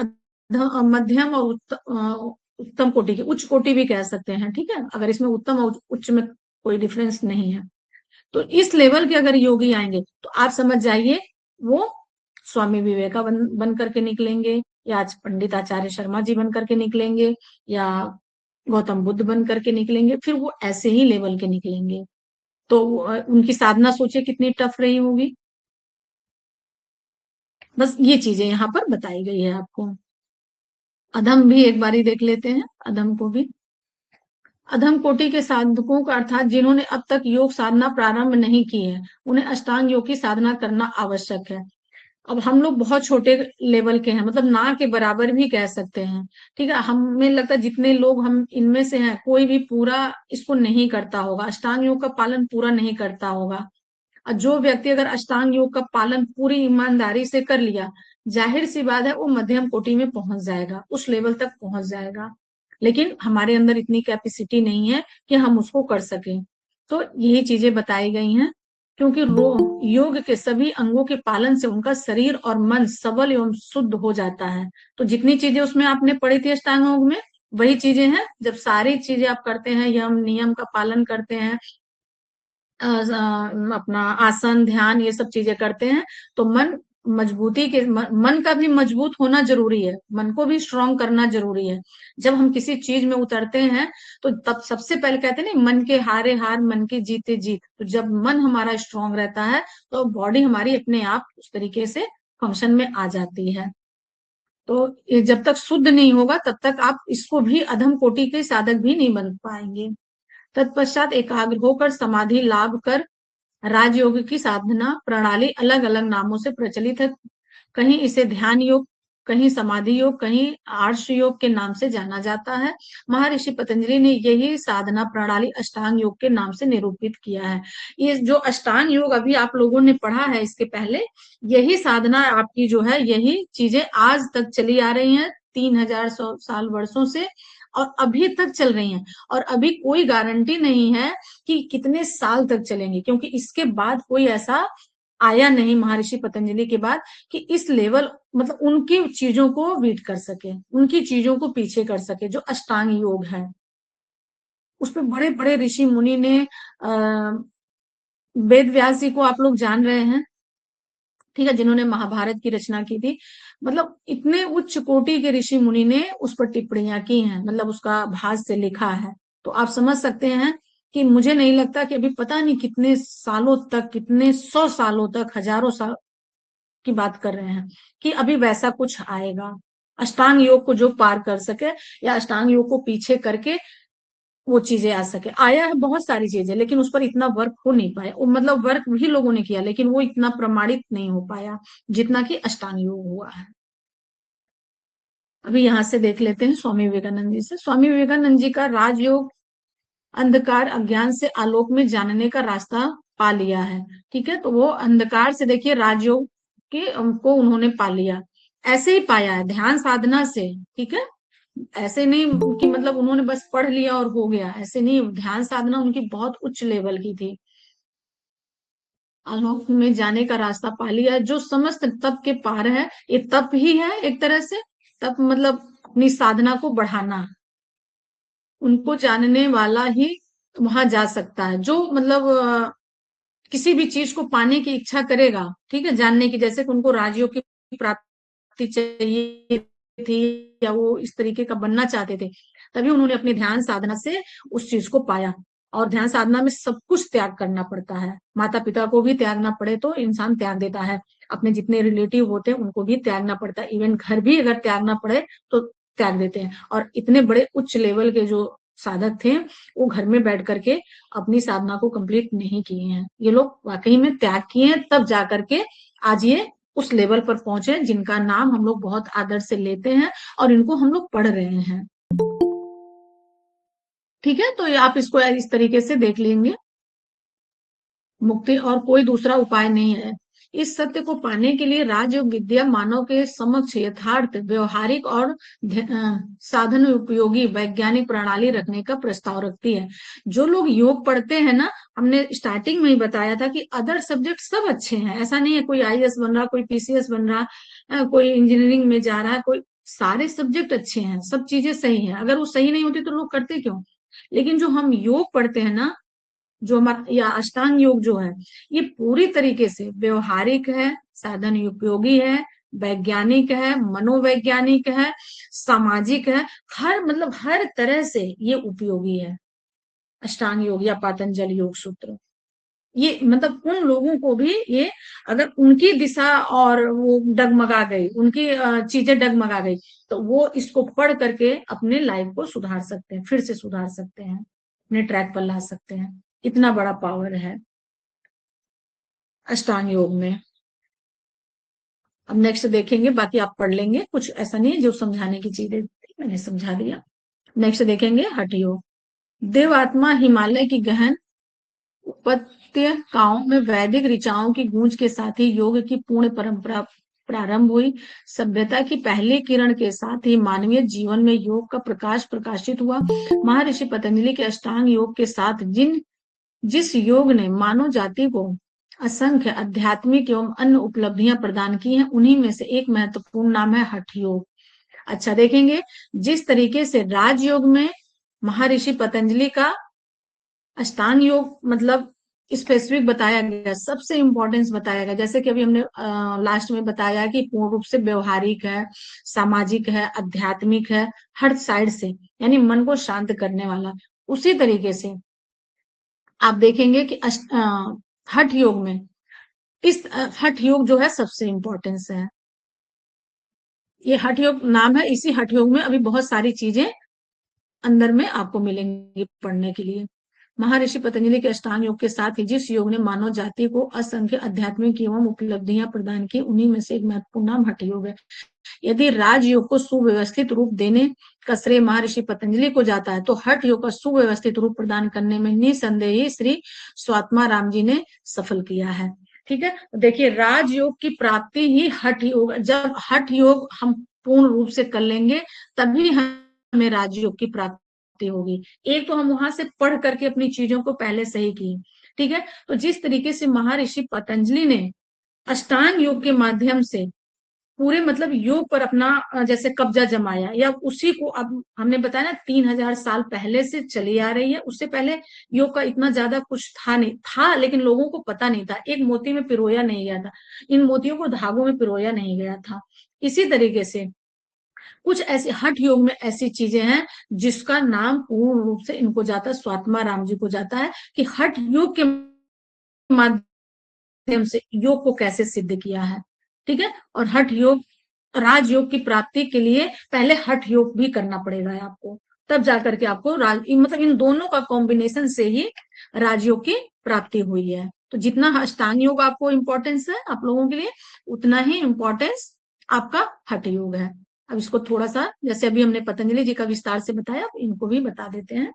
मध्यम और उत्तम कोटि की, उच्च कोटि भी कह सकते हैं, ठीक है, अगर इसमें उत्तम और उच्च में कोई डिफरेंस नहीं है। तो इस लेवल के अगर योगी आएंगे तो आप समझ जाइए वो स्वामी विवेकानंद बन करके निकलेंगे, या आज पंडित आचार्य शर्मा जी बन करके निकलेंगे, या गौतम बुद्ध बन करके निकलेंगे, फिर वो ऐसे ही लेवल के निकलेंगे। तो उनकी साधना सोचिए कितनी टफ रही होगी। बस ये चीजें यहाँ पर बताई गई है आपको। अधम भी एक बारी देख लेते हैं, अधम को भी। अधम कोटि के साधकों का अर्थात जिन्होंने अब तक योग साधना प्रारंभ नहीं की है, उन्हें अष्टांग योग की साधना करना आवश्यक है। अब हम लोग बहुत छोटे लेवल के हैं, मतलब ना के बराबर भी कह सकते हैं, ठीक है। हमें लगता है जितने लोग हम इनमें से हैं, कोई भी पूरा इसको नहीं करता होगा, अष्टांग योग का पालन पूरा नहीं करता होगा। और जो व्यक्ति अगर अष्टांग योग का पालन पूरी ईमानदारी से कर लिया, जाहिर सी बात है वो मध्यम कोटि में पहुंच जाएगा, उस लेवल तक पहुंच जाएगा। लेकिन हमारे अंदर इतनी कैपेसिटी नहीं है कि हम उसको कर सकें। तो यही चीजें बताई गई हैं, क्योंकि योग के सभी अंगों के पालन से उनका शरीर और मन सबल एवं शुद्ध हो जाता है। तो जितनी चीजें उसमें आपने पढ़ी थी अष्टांग योग में, वही चीजें हैं। जब सारी चीजें आप करते हैं, यम नियम का पालन करते हैं, अपना आसन ध्यान ये सब चीजें करते हैं, तो मन मजबूती के मन का भी मजबूत होना जरूरी है, मन को भी स्ट्रांग करना जरूरी है। जब हम किसी चीज में उतरते हैं तो तब सबसे पहले कहते हैं ना, मन के हारे हार मन के जीते जीत। तो जब मन हमारा स्ट्रांग रहता है तो बॉडी हमारी अपने आप उस तरीके से फंक्शन में आ जाती है। तो ये जब तक शुद्ध नहीं होगा तब तक आप इसको भी, अधम कोटि के साधक भी नहीं बन पाएंगे। तत्पश्चात एकाग्र होकर समाधि लाभ कर राजयोग की साधना प्रणाली अलग अलग नामों से प्रचलित है। कहीं इसे ध्यान योग, कहीं समाधि योग, कहीं आर्ष योग के नाम से जाना जाता है। महर्षि पतंजलि ने यही साधना प्रणाली अष्टांग योग के नाम से निरूपित किया है। ये जो अष्टांग योग अभी आप लोगों ने पढ़ा है, इसके पहले यही साधना आपकी जो है, यही चीजें आज तक चली आ रही हैं, 3000 साल वर्षों से, और अभी तक चल रही हैं। और अभी कोई गारंटी नहीं है कि कितने साल तक चलेंगे, क्योंकि इसके बाद कोई ऐसा आया नहीं महर्षि पतंजलि के बाद कि इस लेवल मतलब उनकी चीजों को बीट कर सके, उनकी चीजों को पीछे कर सके, जो अष्टांग योग है। उसपे बड़े बड़े ऋषि मुनि ने वेद व्यास जी को आप लोग जान रहे हैं, ठीक है, जिन्होंने महाभारत की रचना की थी। मतलब इतने उच्च कोटि के ऋषि मुनि ने उस पर टिप्पणियां की हैं, मतलब उसका भाष्य से लिखा है। तो आप समझ सकते हैं कि मुझे नहीं लगता कि अभी पता नहीं कितने सालों तक, कितने 100 सालों तक, हजारों साल की बात कर रहे हैं कि अभी वैसा कुछ आएगा, अष्टांग योग को जो पार कर सके या अष्टांग योग को पीछे करके वो चीजें आ सके। आया है बहुत सारी चीजें, लेकिन उस पर इतना वर्क हो नहीं पाया। वो मतलब वर्क भी लोगों ने किया, लेकिन वो इतना प्रमाणित नहीं हो पाया जितना कि अष्टांग योग हुआ है। अभी यहां से देख लेते हैं स्वामी विवेकानंद जी से। स्वामी विवेकानंद जी का राजयोग अंधकार अज्ञान से आलोक में जानने का रास्ता पा लिया है। ठीक है, तो वो अंधकार से देखिए राजयोग के को उन्होंने पा लिया। ऐसे ही पाया है, ध्यान साधना से। ठीक है, ऐसे नहीं कि मतलब उन्होंने बस पढ़ लिया और हो गया, ऐसे नहीं। ध्यान साधना उनकी बहुत उच्च लेवल की थी। आलोक में जाने का रास्ता पा लिया, जो समस्त तप के पार है। ये तप ही है एक तरह से। तप मतलब अपनी साधना को बढ़ाना, उनको जानने वाला ही वहां जा सकता है। जो मतलब किसी भी चीज को पाने की इच्छा करेगा, ठीक है, जानने की, जैसे कि उनको राजयोग की प्राप्ति चाहिए थी या वो इस तरीके का बनना चाहते थे, तभी उन्होंने अपने ध्यान साधना से उस चीज को पाया। और ध्यान साधना में सब कुछ त्याग करना पड़ता है, माता पिता को भी त्यागना पड़े तो इंसान त्याग देता है, अपने जितने रिलेटिव होते हैं उनको भी त्यागना पड़ता है, इवन घर भी अगर त्यागना पड़े तो त्याग देते हैं। और इतने बड़े उच्च लेवल के जो साधक थे, वो घर में बैठ करके अपनी साधना को कंप्लीट नहीं किए हैं। ये लोग वाकई में त्याग किए हैं, तब जा करके आज ये उस लेवल पर पहुंचे जिनका नाम हम लोग बहुत आदर से लेते हैं और इनको हम लोग पढ़ रहे हैं। ठीक है, तो ये आप इसको इस तरीके से देख लेंगे। मुक्ति और कोई दूसरा उपाय नहीं है। इस सत्य को पाने के लिए राजयोग विद्या मानव के समक्ष यथार्थ, व्यवहारिक और साधन उपयोगी वैज्ञानिक प्रणाली रखने का प्रस्ताव रखती है। जो लोग योग पढ़ते हैं ना, हमने स्टार्टिंग में ही बताया था कि अदर सब्जेक्ट सब अच्छे हैं, ऐसा नहीं है कोई आईएएस बन रहा, कोई पीसीएस बन रहा, कोई इंजीनियरिंग में जा रहा है, कोई, सारे सब्जेक्ट अच्छे हैं, सब चीजें सही है। अगर वो सही नहीं होती तो लोग करते क्यों? लेकिन जो हम योग पढ़ते हैं ना, जो हमारा या अष्टांग योग जो है, ये पूरी तरीके से व्यवहारिक है, साधन उपयोगी है, वैज्ञानिक है, मनोवैज्ञानिक है, सामाजिक है, हर मतलब हर तरह से ये उपयोगी है। अष्टांग योग या पातंजल योग सूत्र, ये मतलब उन लोगों को भी ये, अगर उनकी दिशा और वो डगमगा गई, उनकी चीजें डगमगा गई, तो वो इसको पढ़ करके अपने लाइफ को सुधार सकते हैं, फिर से सुधार सकते हैं, अपने ट्रैक पर ला सकते हैं। इतना बड़ा पावर है अष्टांग योग में। अब नेक्स्ट देखेंगे, बाकी आप पढ़ लेंगे, कुछ ऐसा नहीं है, जो समझाने की चीजें थी मैंने समझा दिया। नेक्स्ट देखेंगे हठ योग। देव आत्मा हिमालय की गहन उपत्यकाओं में वैदिक ऋचाओं की गूंज के साथ ही योग की पूर्ण परंपरा प्रारंभ हुई। सभ्यता की पहली किरण के साथ ही मानवीय जीवन में योग का प्रकाश प्रकाशित हुआ। महर्षि पतंजलि के अष्टांग योग के साथ जिस योग ने मानव जाति को असंख्य आध्यात्मिक एवं अन्य उपलब्धियां प्रदान की हैं, उन्हीं में से एक महत्वपूर्ण नाम है हठ योग। अच्छा देखेंगे, जिस तरीके से राजयोग में महर्षि पतंजलि का अष्टांग योग मतलब स्पेसिफिक बताया गया, सबसे इंपॉर्टेंस बताया गया, जैसे कि अभी हमने लास्ट में बताया कि पूर्ण रूप से व्यवहारिक है, सामाजिक है, आध्यात्मिक है, हर साइड से, यानी मन को शांत करने वाला। उसी तरीके से आप देखेंगे कि हठ योग में इस हठ योग जो है सबसे इंपॉर्टेंस है। ये हठ योग नाम है, इसी हठ योग में अभी बहुत सारी चीजें अंदर में आपको मिलेंगी पढ़ने के लिए। महर्षि पतंजलि के अष्टांग योग के साथ ही जिस योग ने मानव जाति को असंख्य आध्यात्मिक एवं उपलब्धियां प्रदान की, उन्हीं में से एक महत्वपूर्ण नाम हठ योग है। यदि राजयोग को सुव्यवस्थित रूप देने का श्रेय महर्षि पतंजलि को जाता है, तो हठ योग का सुव्यवस्थित रूप प्रदान करने में निसंदेही श्री स्वात्मा राम जी ने सफल किया है। ठीक है, देखिए राजयोग की प्राप्ति ही हठ योग, जब हठ योग हम पूर्ण रूप से कर लेंगे तभी हमें राजयोग की प्राप्ति होगी। एक तो हम वहां से पढ़ करके अपनी चीजों को पहले सही की, ठीक है, तो जिस तरीके से महर्षि पतंजलि ने अष्टांग योग के माध्यम से पूरे मतलब योग पर अपना जैसे कब्जा जमाया, या उसी को अब हमने बताया ना 3000 साल पहले से चली आ रही है। उससे पहले योग का इतना ज्यादा कुछ था नहीं, था लेकिन लोगों को पता नहीं था, एक मोती में पिरोया नहीं गया था, इन मोतियों को धागों में पिरोया नहीं गया था। इसी तरीके से कुछ ऐसे हठ योग में ऐसी चीजें हैं जिसका नाम पूर्ण रूप से इनको जाता है, स्वात्मा राम जी को जाता है कि हठ योग के माध्यम से योग को कैसे सिद्ध किया है। ठीक है, और हठ योग राजयोग की प्राप्ति के लिए पहले हठ योग भी करना पड़ेगा आपको, तब जाकर के आपको मतलब इन दोनों का कॉम्बिनेशन से ही राजयोग की प्राप्ति हुई है। तो जितना अष्टांग योग आपको इंपॉर्टेंस है आप लोगों के लिए, उतना ही इंपॉर्टेंस आपका हठ योग है। अब इसको थोड़ा सा, जैसे अभी हमने पतंजलि जी का विस्तार से बताया, इनको भी बता देते हैं।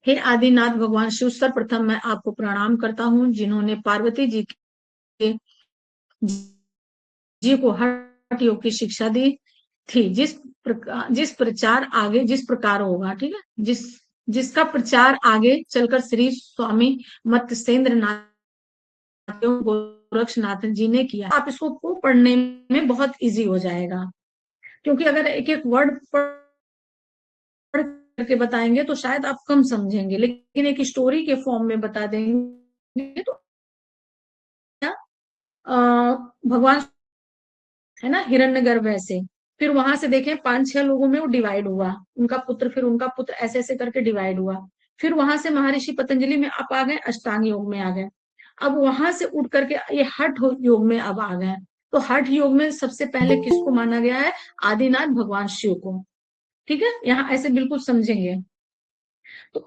हे आदिनाथ भगवान शिव, सर्वप्रथम मैं आपको प्रणाम करता हूँ जिन्होंने पार्वती जी के जी को हठ योग की शिक्षा दी थी। जिस प्रचार आगे जिस प्रकार होगा, ठीक है, जिसका प्रचार आगे चलकर श्री स्वामी मत्स्येंद्र नाथ गोरक्षनाथ जी ने किया। आप इसको को पढ़ने में बहुत इजी हो जाएगा, क्योंकि अगर एक एक वर्ड पढ़ करके बताएंगे तो शायद आप कम समझेंगे, लेकिन एक स्टोरी के फॉर्म में बता देंगे तो भगवान है ना हिरण्यगर्भ ऐसे, फिर वहां से देखें 5-6 लोगों में वो डिवाइड हुआ, उनका पुत्र फिर उनका पुत्र ऐसे ऐसे करके डिवाइड हुआ। फिर वहां से महर्षि पतंजलि में आप आ गए, अष्टांग योग में आ गए। अब वहां से उठ करके ये हठ योग में अब आ गए। तो हठ योग में सबसे पहले किसको माना गया है? आदिनाथ भगवान शिव को। ठीक है, यहाँ ऐसे बिल्कुल समझेंगे। तो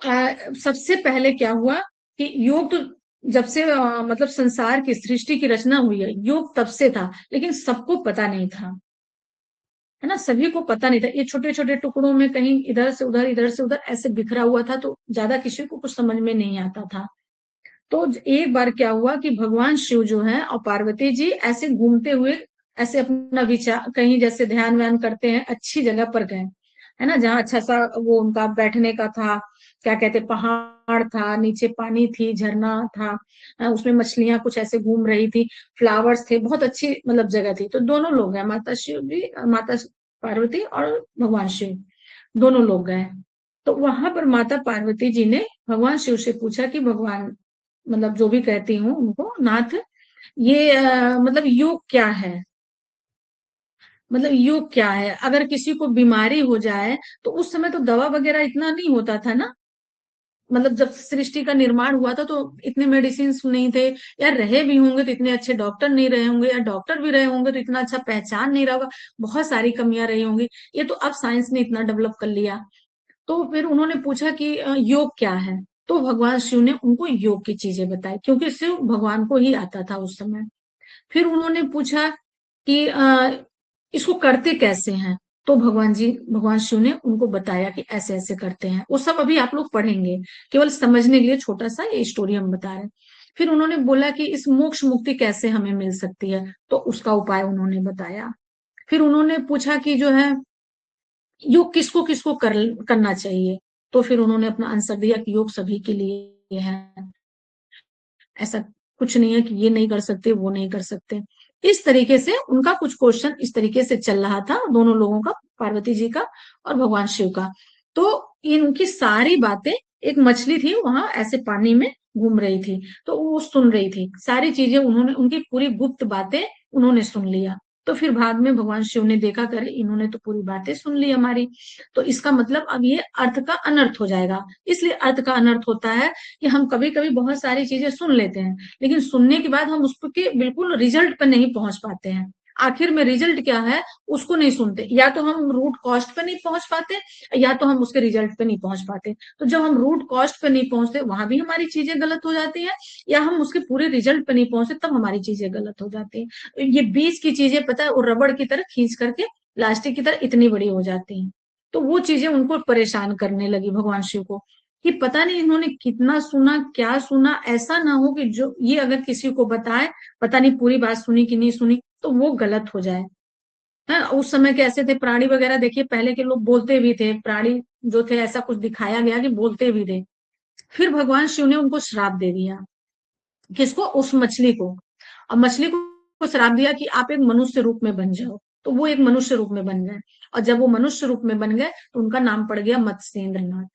सबसे पहले क्या हुआ कि योग तो जब से मतलब संसार की सृष्टि की रचना हुई है, योग तब से था, लेकिन सबको पता नहीं था, है ना, सभी को पता नहीं था। ये छोटे छोटे टुकड़ों में कहीं इधर से उधर ऐसे बिखरा हुआ था, तो ज्यादा किसी को कुछ समझ में नहीं आता था। तो एक बार क्या हुआ कि भगवान शिव जो है और पार्वती जी ऐसे घूमते हुए, ऐसे अपना विचार कहीं जैसे ध्यान व्यान करते हैं, अच्छी जगह पर गए, है ना, जहाँ अच्छा सा वो उनका बैठने का था, क्या कहते, पहाड़ था, नीचे पानी थी, झरना था, उसमें मछलियां कुछ ऐसे घूम रही थी, फ्लावर्स थे, बहुत अच्छी मतलब जगह थी। तो दोनों लोग गए, माता शिव भी, माता पार्वती और भगवान शिव दोनों लोग गए। तो वहां पर माता पार्वती जी ने भगवान शिव से पूछा कि भगवान, मतलब जो भी कहती हूँ उनको, नाथ, ये मतलब योग क्या है, मतलब योग क्या है? अगर किसी को बीमारी हो जाए तो उस समय तो दवा वगैरह इतना नहीं होता था ना, मतलब जब सृष्टि का निर्माण हुआ था तो इतने मेडिसिन नहीं थे, या रहे भी होंगे तो इतने अच्छे डॉक्टर नहीं रहे होंगे, या डॉक्टर भी रहे होंगे तो इतना अच्छा पहचान नहीं रहा होगा, बहुत सारी कमियां रही होंगी। ये तो अब साइंस ने इतना डेवलप कर लिया। तो फिर उन्होंने पूछा कि योग क्या है? तो भगवान शिव ने उनको योग की चीजें बताई, क्योंकि शिव भगवान को ही आता था उस समय। फिर उन्होंने पूछा कि इसको करते कैसे हैं? तो भगवान शिव ने उनको बताया कि ऐसे ऐसे करते हैं। वो सब अभी आप लोग पढ़ेंगे, केवल समझने के लिए छोटा सा ये स्टोरी हम बता रहे हैं। फिर उन्होंने बोला कि इस मोक्ष मुक्ति कैसे हमें मिल सकती है, तो उसका उपाय उन्होंने बताया। फिर उन्होंने पूछा कि जो है योग किसको किसको करना चाहिए, तो फिर उन्होंने अपना आंसर दिया कि योग सभी के लिए है, ऐसा कुछ नहीं है कि ये नहीं कर सकते वो नहीं कर सकते। इस तरीके से उनका कुछ क्वेश्चन इस तरीके से चल रहा था दोनों लोगों का, पार्वती जी का और भगवान शिव का। तो इनकी सारी बातें, एक मछली थी वहां ऐसे पानी में घूम रही थी, तो वो सुन रही थी सारी चीजें, उन्होंने उनकी पूरी गुप्त बातें उन्होंने सुन लिया। तो फिर बाद में भगवान शिव ने देखा, करे इन्होंने तो पूरी बातें सुन ली हमारी, तो इसका मतलब अब ये अर्थ का अनर्थ हो जाएगा। इसलिए अर्थ का अनर्थ होता है कि हम कभी कभी बहुत सारी चीजें सुन लेते हैं, लेकिन सुनने के बाद हम उसके बिल्कुल रिजल्ट पर नहीं पहुंच पाते हैं। आखिर में रिजल्ट क्या है उसको नहीं सुनते, या तो हम रूट कॉस्ट पे नहीं पहुंच पाते, या तो हम उसके रिजल्ट पे नहीं पहुंच पाते। तो जब हम रूट कॉस्ट पे नहीं पहुंचते वहां भी हमारी चीजें गलत हो जाती है, या हम उसके पूरे रिजल्ट पे नहीं पहुंचते तब हमारी चीजें गलत हो जाती है। ये बीच की चीजें पता है वो रबड़ की तरह खींच करके प्लास्टिक की तरह इतनी बड़ी हो जाती हैं। तो वो चीजें उनको परेशान करने लगी भगवान शिव को, कि पता नहीं इन्होंने कितना सुना, क्या सुना, ऐसा ना हो कि जो ये अगर किसी को बताए, पता नहीं पूरी बात सुनी कि नहीं सुनी, तो वो गलत हो जाए। है, उस समय कैसे थे प्राणी वगैरह, देखिए पहले के लोग बोलते भी थे, प्राणी जो थे ऐसा कुछ दिखाया गया कि बोलते भी थे। फिर भगवान शिव ने उनको श्राप दे दिया, किसको? उस मछली को। और मछली को श्राप दिया कि आप एक मनुष्य रूप में बन जाओ, तो वो एक मनुष्य रूप में बन गए। और जब वो मनुष्य रूप में बन गए तो उनका नाम पड़ गया मत्स्येंद्र नाथ।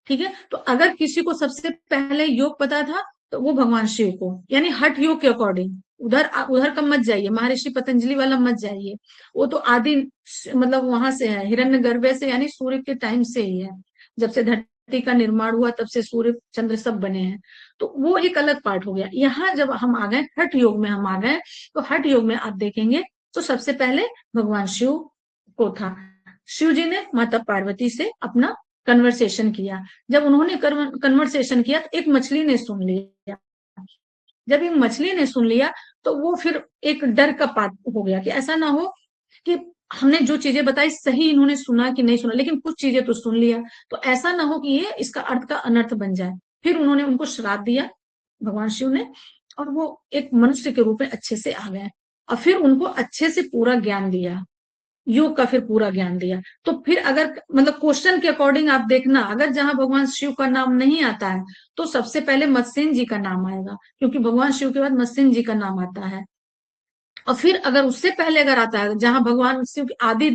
ठीक है, तो अगर किसी को सबसे पहले योग पता था तो वो भगवान शिव को, यानी हठ योग के अकॉर्डिंग, उधर उधर का मत जाइए, महर्षि पतंजलि वाला मत जाइए। वो तो आदि मतलब वहां से है, हिरण्यगर्भ से, यानी सूर्य के टाइम से ही है। जब से धरती का निर्माण हुआ तब से सूर्य चंद्र सब बने हैं। तो वो एक अलग पार्ट हो गया। यहाँ जब हम आ गए हठ योग में, हम आ गए, तो हठ योग में आप देखेंगे तो सबसे पहले भगवान शिव को था। शिव जी ने माता पार्वती से अपना कन्वर्सेशन किया। जब उन्होंने कन्वर्सेशन किया तो एक मछली ने सुन लिया। जब एक मछली ने सुन लिया तो वो फिर एक डर का पात हो गया कि ऐसा ना हो कि हमने जो चीजें बताई सही इन्होंने सुना कि नहीं सुना, लेकिन कुछ चीजें तो सुन लिया, तो ऐसा ना हो कि ये इसका अर्थ का अनर्थ बन जाए। फिर उन्होंने उनको श्राप दिया भगवान शिव ने, और वो एक मनुष्य के रूप में अच्छे से आ गए। और फिर उनको अच्छे से पूरा ज्ञान दिया, योग का फिर पूरा ज्ञान दिया। तो फिर अगर मतलब क्वेश्चन के अकॉर्डिंग आप देखना, अगर जहां भगवान शिव का नाम नहीं आता है तो सबसे पहले मत्स्येंद्र जी का नाम आएगा, क्योंकि भगवान शिव के बाद मत्स्येंद्र जी का नाम आता है। और फिर अगर उससे पहले अगर आता है जहां भगवान शिव की आदि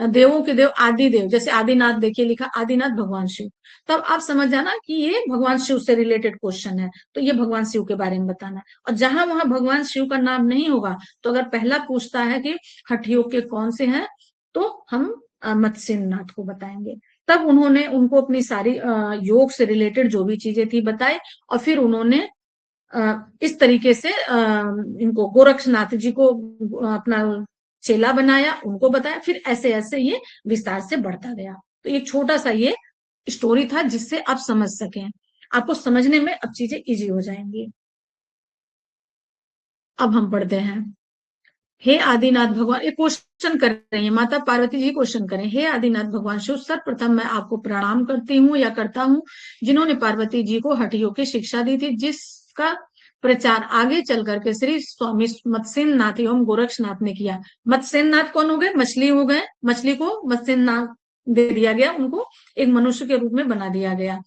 देवों के देव आदि देव, जैसे आदिनाथ, देखिए लिखा आदिनाथ भगवान शिव, तब आप समझ जाना कि ये भगवान शिव से रिलेटेड क्वेश्चन है, तो ये भगवान शिव के बारे में बताना। और जहां वहां भगवान शिव का नाम नहीं होगा, तो अगर पहला पूछता है कि हठ योग के कौन से हैं, तो हम मत्स्यनाथ को बताएंगे। तब उन्होंने उनको अपनी सारी योग से रिलेटेड जो भी चीजें थी बताई, और फिर उन्होंने इस तरीके से इनको गोरक्षनाथ जी को अपना चेला बनाया, उनको बताया, फिर ऐसे ऐसे ये विस्तार से बढ़ता गया। तो एक छोटा सा ये स्टोरी था जिससे आप समझ सकें, आपको समझने में अब चीजें इजी हो जाएंगी। अब हम पढ़ते हैं। हे आदिनाथ भगवान, ये क्वेश्चन कर रही है माता पार्वती जी, क्वेश्चन करें। हे आदिनाथ भगवान शिव, सर्वप्रथम मैं आपको प्रणाम करती हूँ या करता हूँ, जिन्होंने पार्वती जी को हठ योग की शिक्षा दी थी, जिसका प्रचार आगे चल करके श्री स्वामी मत्स्येंद्र नाथ एवं गोरक्षनाथ ने किया। मत्स्येंद्र नाथ कौन हो गए? मछली हो गए, मछली को मत्स्येंद्र नाथ दे दिया गया, उनको एक मनुष्य के रूप में बना दिया गया।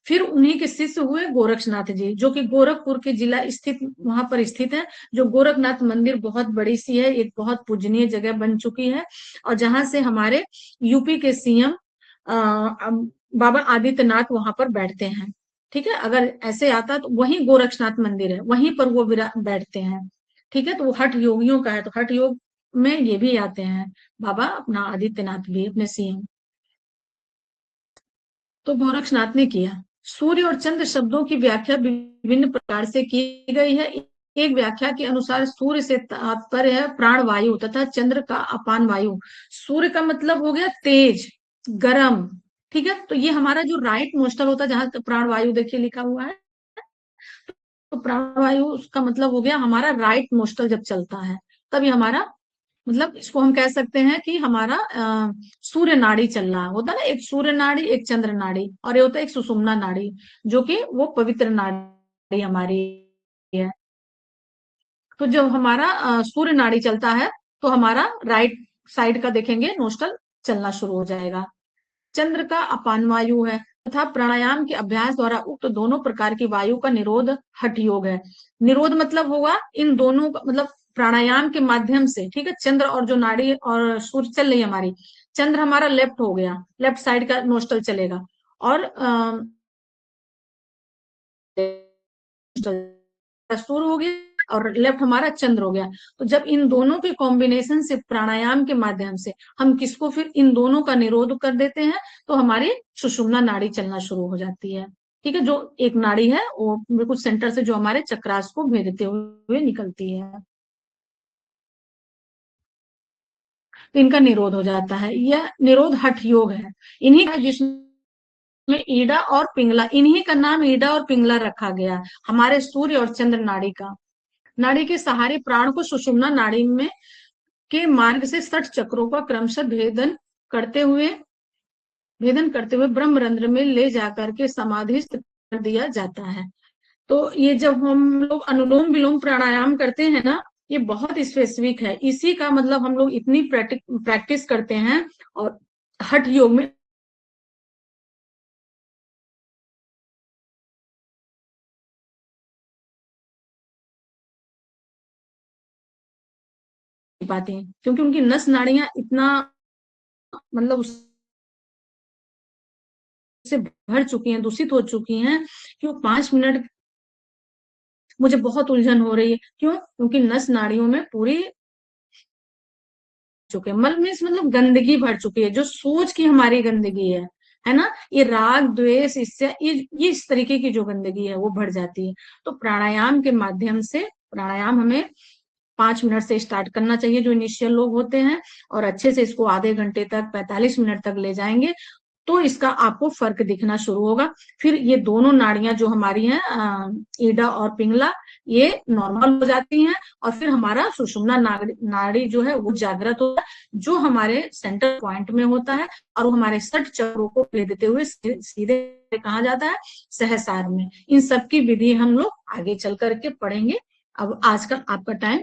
फिर उन्हीं के शिष्य हुए गोरक्षनाथ जी, जो कि गोरखपुर के जिला स्थित वहां पर स्थित है। जो गोरखनाथ मंदिर बहुत बड़ी सी है, एक बहुत पूजनीय जगह बन चुकी है, और जहां से हमारे यूपी के सीएम बाबा आदित्यनाथ वहां पर बैठते हैं। ठीक है, अगर ऐसे आता तो वहीं गोरक्षनाथ मंदिर है, वहीं पर वो बैठते हैं। ठीक है, तो वो हठ योगियों का है, तो हठ योग में ये भी आते हैं बाबा अपना आदित्यनाथ भी, अपने सीएम। तो गोरक्षनाथ ने किया। सूर्य और चंद्र शब्दों की व्याख्या विभिन्न प्रकार से की गई है। एक व्याख्या के अनुसार सूर्य से तात्पर्य है प्राण वायु तथा चंद्र का अपान वायु। सूर्य का मतलब हो गया तेज, गरम। ठीक है, तो ये हमारा जो राइट नोस्टल होता है, जहां प्राण वायु देखिए लिखा हुआ है, तो प्राण वायु उसका मतलब हो गया हमारा राइट नोस्टल जब चलता है, तभी हमारा मतलब इसको हम कह सकते हैं कि हमारा सूर्य नाड़ी चल रहा होता है ना, एक सूर्य नाड़ी एक चंद्र नाड़ी, और ये होता है एक सुषुम्ना नाड़ी, जो कि वो पवित्र नाड़ी हमारी है। तो जब हमारा सूर्य नाड़ी चलता है तो हमारा राइट साइड का देखेंगे नोस्टल चलना शुरू हो जाएगा। चंद्र का अपान वायु है, तथा प्राणायाम के अभ्यास द्वारा उक्त दोनों प्रकार की वायु का निरोध हठ योग है। निरोध मतलब होगा इन दोनों का, मतलब प्राणायाम के माध्यम से। ठीक है, चंद्र और जो नाड़ी और सूर्य चल रही है हमारी, चंद्र हमारा लेफ्ट हो गया, लेफ्ट साइड का नोस्टल चलेगा, और सूर्य हो गया, और लेफ्ट हमारा चंद्र हो गया। तो जब इन दोनों के कॉम्बिनेशन से प्राणायाम के माध्यम से हम किसको फिर इन दोनों का निरोध कर देते हैं, तो हमारी सुषुम्ना नाड़ी चलना शुरू हो जाती है। ठीक है, जो एक नाड़ी है वो बिल्कुल सेंटर से जो हमारे चक्रास को भेदते हुए निकलती है, तो इनका निरोध हो जाता है। यह निरोध हठ योग है। इन्हीं का जिसमें ईडा और पिंगला, इन्हीं का नाम ईडा और पिंगला रखा गया, हमारे सूर्य और चंद्र नाड़ी का। नाड़ी के सहारे प्राण को सुषुम्ना नाड़ी में के मार्ग से 60 चक्रों का क्रमशः भेदन करते हुए ब्रह्मरंध्र में ले जाकर के समाधिस्थ कर दिया जाता है। तो ये जब हम लोग अनुलोम विलोम प्राणायाम करते हैं ना, ये बहुत स्पेसिफिक है, इसी का मतलब हम लोग इतनी प्रैक्टिस करते हैं। और हठ योग में पाती हैं, क्योंकि उनकी नस नाड़ियां इतना मतलब उससे भर चुकी हैं, दूषित हो चुकी हैं कि वो 5 मिनट मुझे बहुत उलझन हो रही है। क्यों? क्योंकि नस नाड़ियों में पूरी चुके हैं, मतलब गंदगी भर चुकी है, जो सोच की हमारी गंदगी है ना, ये राग द्वेष, इससे ये इस तरीके की जो गंदगी है वो भर जाती है। तो प्राणायाम के माध्यम से, प्राणायाम हमें 5 मिनट से स्टार्ट करना चाहिए जो इनिशियल लोग होते हैं, और अच्छे से इसको आधे घंटे तक 45 मिनट तक ले जाएंगे तो इसका आपको फर्क दिखना शुरू होगा। फिर ये दोनों नाड़ियां जो हमारी हैं, ईडा और पिंगला, ये नॉर्मल हो जाती हैं, और फिर हमारा सुषुम्ना नाड़ी जो है वो जागृत होता है, जो हमारे सेंटर पॉइंट में होता है, और वो हमारे 60 चक्रों को भेद देते हुए सीधे कहा जाता है सहस्रार में। इन सब की विधि हम लोग आगे चल करके पढ़ेंगे। अब आज का आपका टाइम,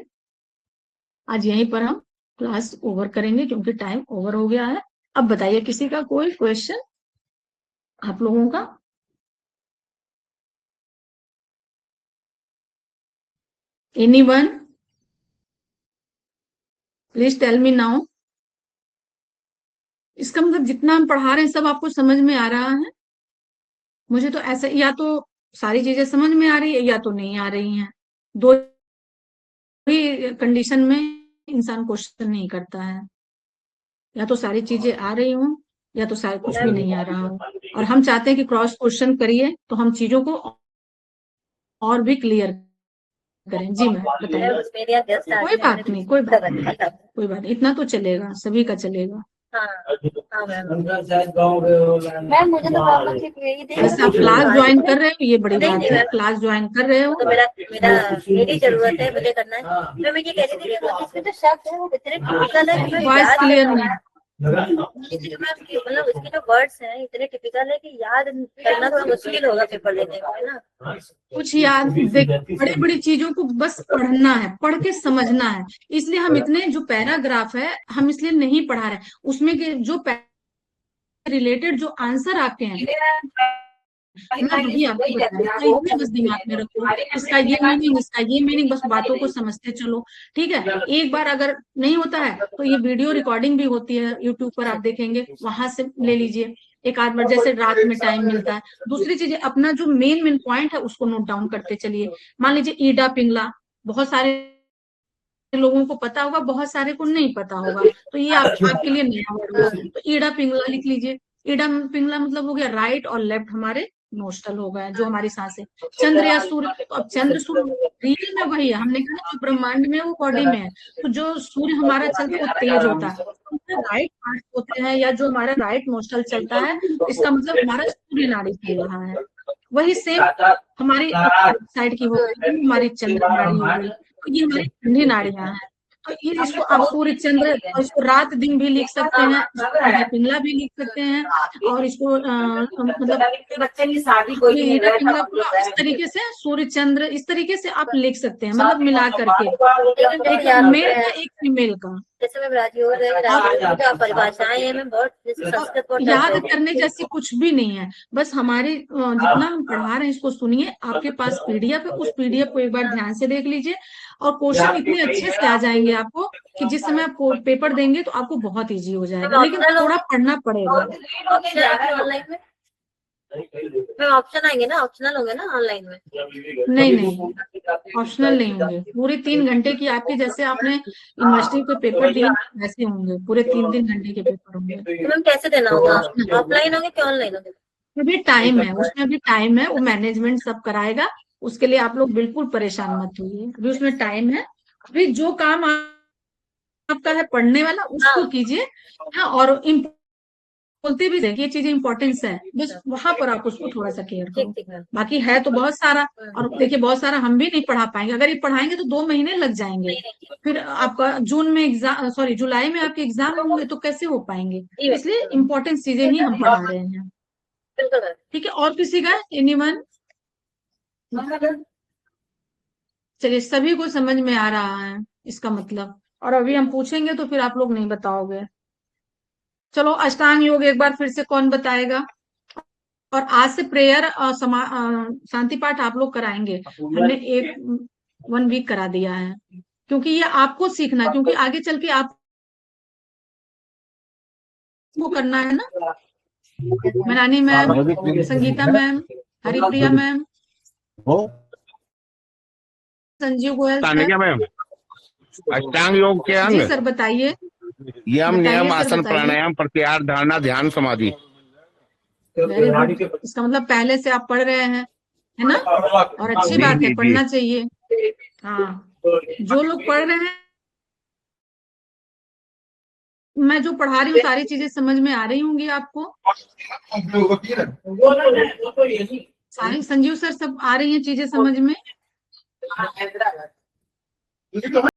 आज यहीं पर हम क्लास ओवर करेंगे क्योंकि टाइम ओवर हो गया है। अब बताइए, किसी का कोई क्वेश्चन आप लोगों का? Anyone? Please tell me now. इसका मतलब जितना हम पढ़ा रहे हैं सब आपको समझ में आ रहा है? मुझे तो ऐसा, या तो सारी चीजें समझ में आ रही है या तो नहीं आ रही हैं। दो ही कंडीशन में इंसान क्वेश्चन नहीं करता है, या तो सारी चीजें आ रही हों या तो सारा कुछ भी नहीं आ रहा हो। और हम चाहते हैं कि क्रॉस क्वेश्चन करिए तो हम चीजों को और भी क्लियर करें। जी मैम बताइए। कोई बात नहीं, कोई बात नहीं, कोई बात नहीं, इतना तो चलेगा, सभी का चलेगा। मैम मुझे तो प्रॉब्लम सिर्फ यही थी वैसे आप क्लास ज्वाइन कर रहे हो, ये बड़ी बात है, क्लास ज्वाइन कर रहे हो। तो मेरी जरूरत है, मुझे करना है। मैं ये कह रही थी कि इसमें जो शब्द है वो इतने टिपिकल है कि मैं वॉइस याद क्लियर नहीं। मतलब उसके जो वर्ड्स हैं इतने टिपिकल है कि याद करना थोड़ा मुश्किल होगा पेपर लेने में, है ना। कुछ याद देख, बड़ी बड़ी चीजों को बस पढ़ना है, पढ़ के समझना है। इसलिए हम इतने जो पैराग्राफ है हम इसलिए नहीं पढ़ा रहे, उसमें के जो रिलेटेड जो आंसर आते हैं मैं वही आपको बता रही हूँ, इतना बस दिमाग में रखो, इसका ये मीनिंग, इसका ये मीनिंग, बस बातों को समझते चलो। ठीक है, एक बार अगर नहीं होता है तो ये वीडियो रिकॉर्डिंग भी होती है, यूट्यूब पर आप देखेंगे, वहां से ले लीजिए एक आध बार, जैसे रात में टाइम मिलता है। दूसरी चीज, अपना जो मेन मेन पॉइंट है उसको नोट डाउन करते चलिए। मान लीजिए ईडा पिंगला बहुत सारे लोगों को पता होगा, बहुत सारे को नहीं पता होगा, तो ये आपके लिए नया वर्ड होगा। तो ईडा पिंगला लिख लीजिए। ईडा पिंगला मतलब हो गया राइट और लेफ्ट हमारे नोस्टल हो गए, जो हमारी सांसें। चंद्र या सूर्य, तो अब चंद्र सूर्य रियल में वही है, हमने कहा जो ब्रह्मांड में वो बॉडी में है, तो जो सूर्य हमारा चलता है वो तेज होता है, राइट पार्ट होते हैं, या जो हमारा राइट नोस्टल चलता है, इसका मतलब हमारा सूर्य नाड़ी चल रहा है। वही सेम हमारी साइड की हो गई, हमारी चंद्र नाड़ी हो गई, तो ये हमारी ठंडी नाड़ियां हैं। तो ये इसको आप सूर्य चंद्र, और इसको रात दिन भी लिख सकते हैं, इसको पिंगला भी लिख सकते हैं, और इसको मतलब बच्चे की शादी ईटा पिंगला को इस तरीके से, सूर्य चंद्र इस तरीके से आप लिख सकते हैं, मतलब मिला करके एक मेल का एक फीमेल का। जैसे मैं राजयोग परिभाषाएं हैं, मैं बहुत जैसे संस्कृत याद करने जैसी कुछ भी नहीं है, बस हमारे जितना हम पढ़ा रहे हैं इसको सुनिए। आपके पास पीडीएफ है, उस पीडीएफ को एक बार ध्यान से देख लीजिए, और क्वेश्चन इतने अच्छे से आ जाएंगे आपको कि जिस समय आप पेपर देंगे तो आपको बहुत इजी हो जाएगा, लेकिन थोड़ा पढ़ना पड़ेगा। ऑप्शन आएंगे ना, ऑप्शनल होंगे ना ऑनलाइन में? नहीं नहीं, ऑप्शनल नहीं होंगे। पूरे 3 घंटे की आपके, जैसे आपने यूनिवर्सिटी के पेपर दिए वैसे होंगे, पूरे 3-3 घंटे के पेपर होंगे। तो मैम कैसे देना होगा, ऑफलाइन होंगे कि ऑनलाइन होंगे? अभी टाइम है, उसमें अभी टाइम है, वो मैनेजमेंट सब कराएगा, उसके लिए आप लोग बिल्कुल परेशान मत होइए, अभी उसमें टाइम है। अभी जो काम आपका है पढ़ने वाला उसको कीजिए। हाँ, और बोलते भी देखिए, ये चीजें इंपॉर्टेंस है, बस वहां पर आप उसको थोड़ा सा केयर करो। बाकी है तो बहुत सारा, और देखिए बहुत सारा हम भी नहीं पढ़ा पाएंगे, अगर ये पढ़ाएंगे तो 2 महीने लग जाएंगे, फिर आपका जून में एग्जाम, सॉरी जुलाई में आपके एग्जाम होंगे, तो कैसे हो पाएंगे। इसलिए इंपॉर्टेंट चीजें ही हम पढ़ा रहे हैं। ठीक है, और किसी का एनीवन? चलिए, सभी को समझ में आ रहा है इसका मतलब, और अभी हम पूछेंगे तो फिर आप लोग नहीं बताओगे। चलो, अष्टांग योग एक बार फिर से कौन बताएगा? और आज से प्रेयर शांति पाठ आप लोग कराएंगे, हमने 1 वीक करा दिया है। क्योंकि ये आपको सीखना है, क्योंकि आगे चल के आपको करना है ना। मनानी ma'am, Sangeeta ma'am, Haripriya ma'am, Sanjeev Goyal sir. Tania ma'am, अष्टांग योग के अंग जी सर बताइए। यम बताइए नियम सर, आसन बताइए। प्राणायाम प्रत्याहार धारणा ध्यान समाधि। वेरी गुड, इसका मतलब पहले से आप पढ़ रहे हैं, है ना, और अच्छी जी बात है, जी जी। पढ़ना चाहिए। हाँ, जो लोग पढ़ रहे हैं, मैं जो पढ़ा रही हूँ सारी चीजें समझ में आ रही होंगी आपको सारी। संजीव सर, सब आ रही हैं चीजें समझ में?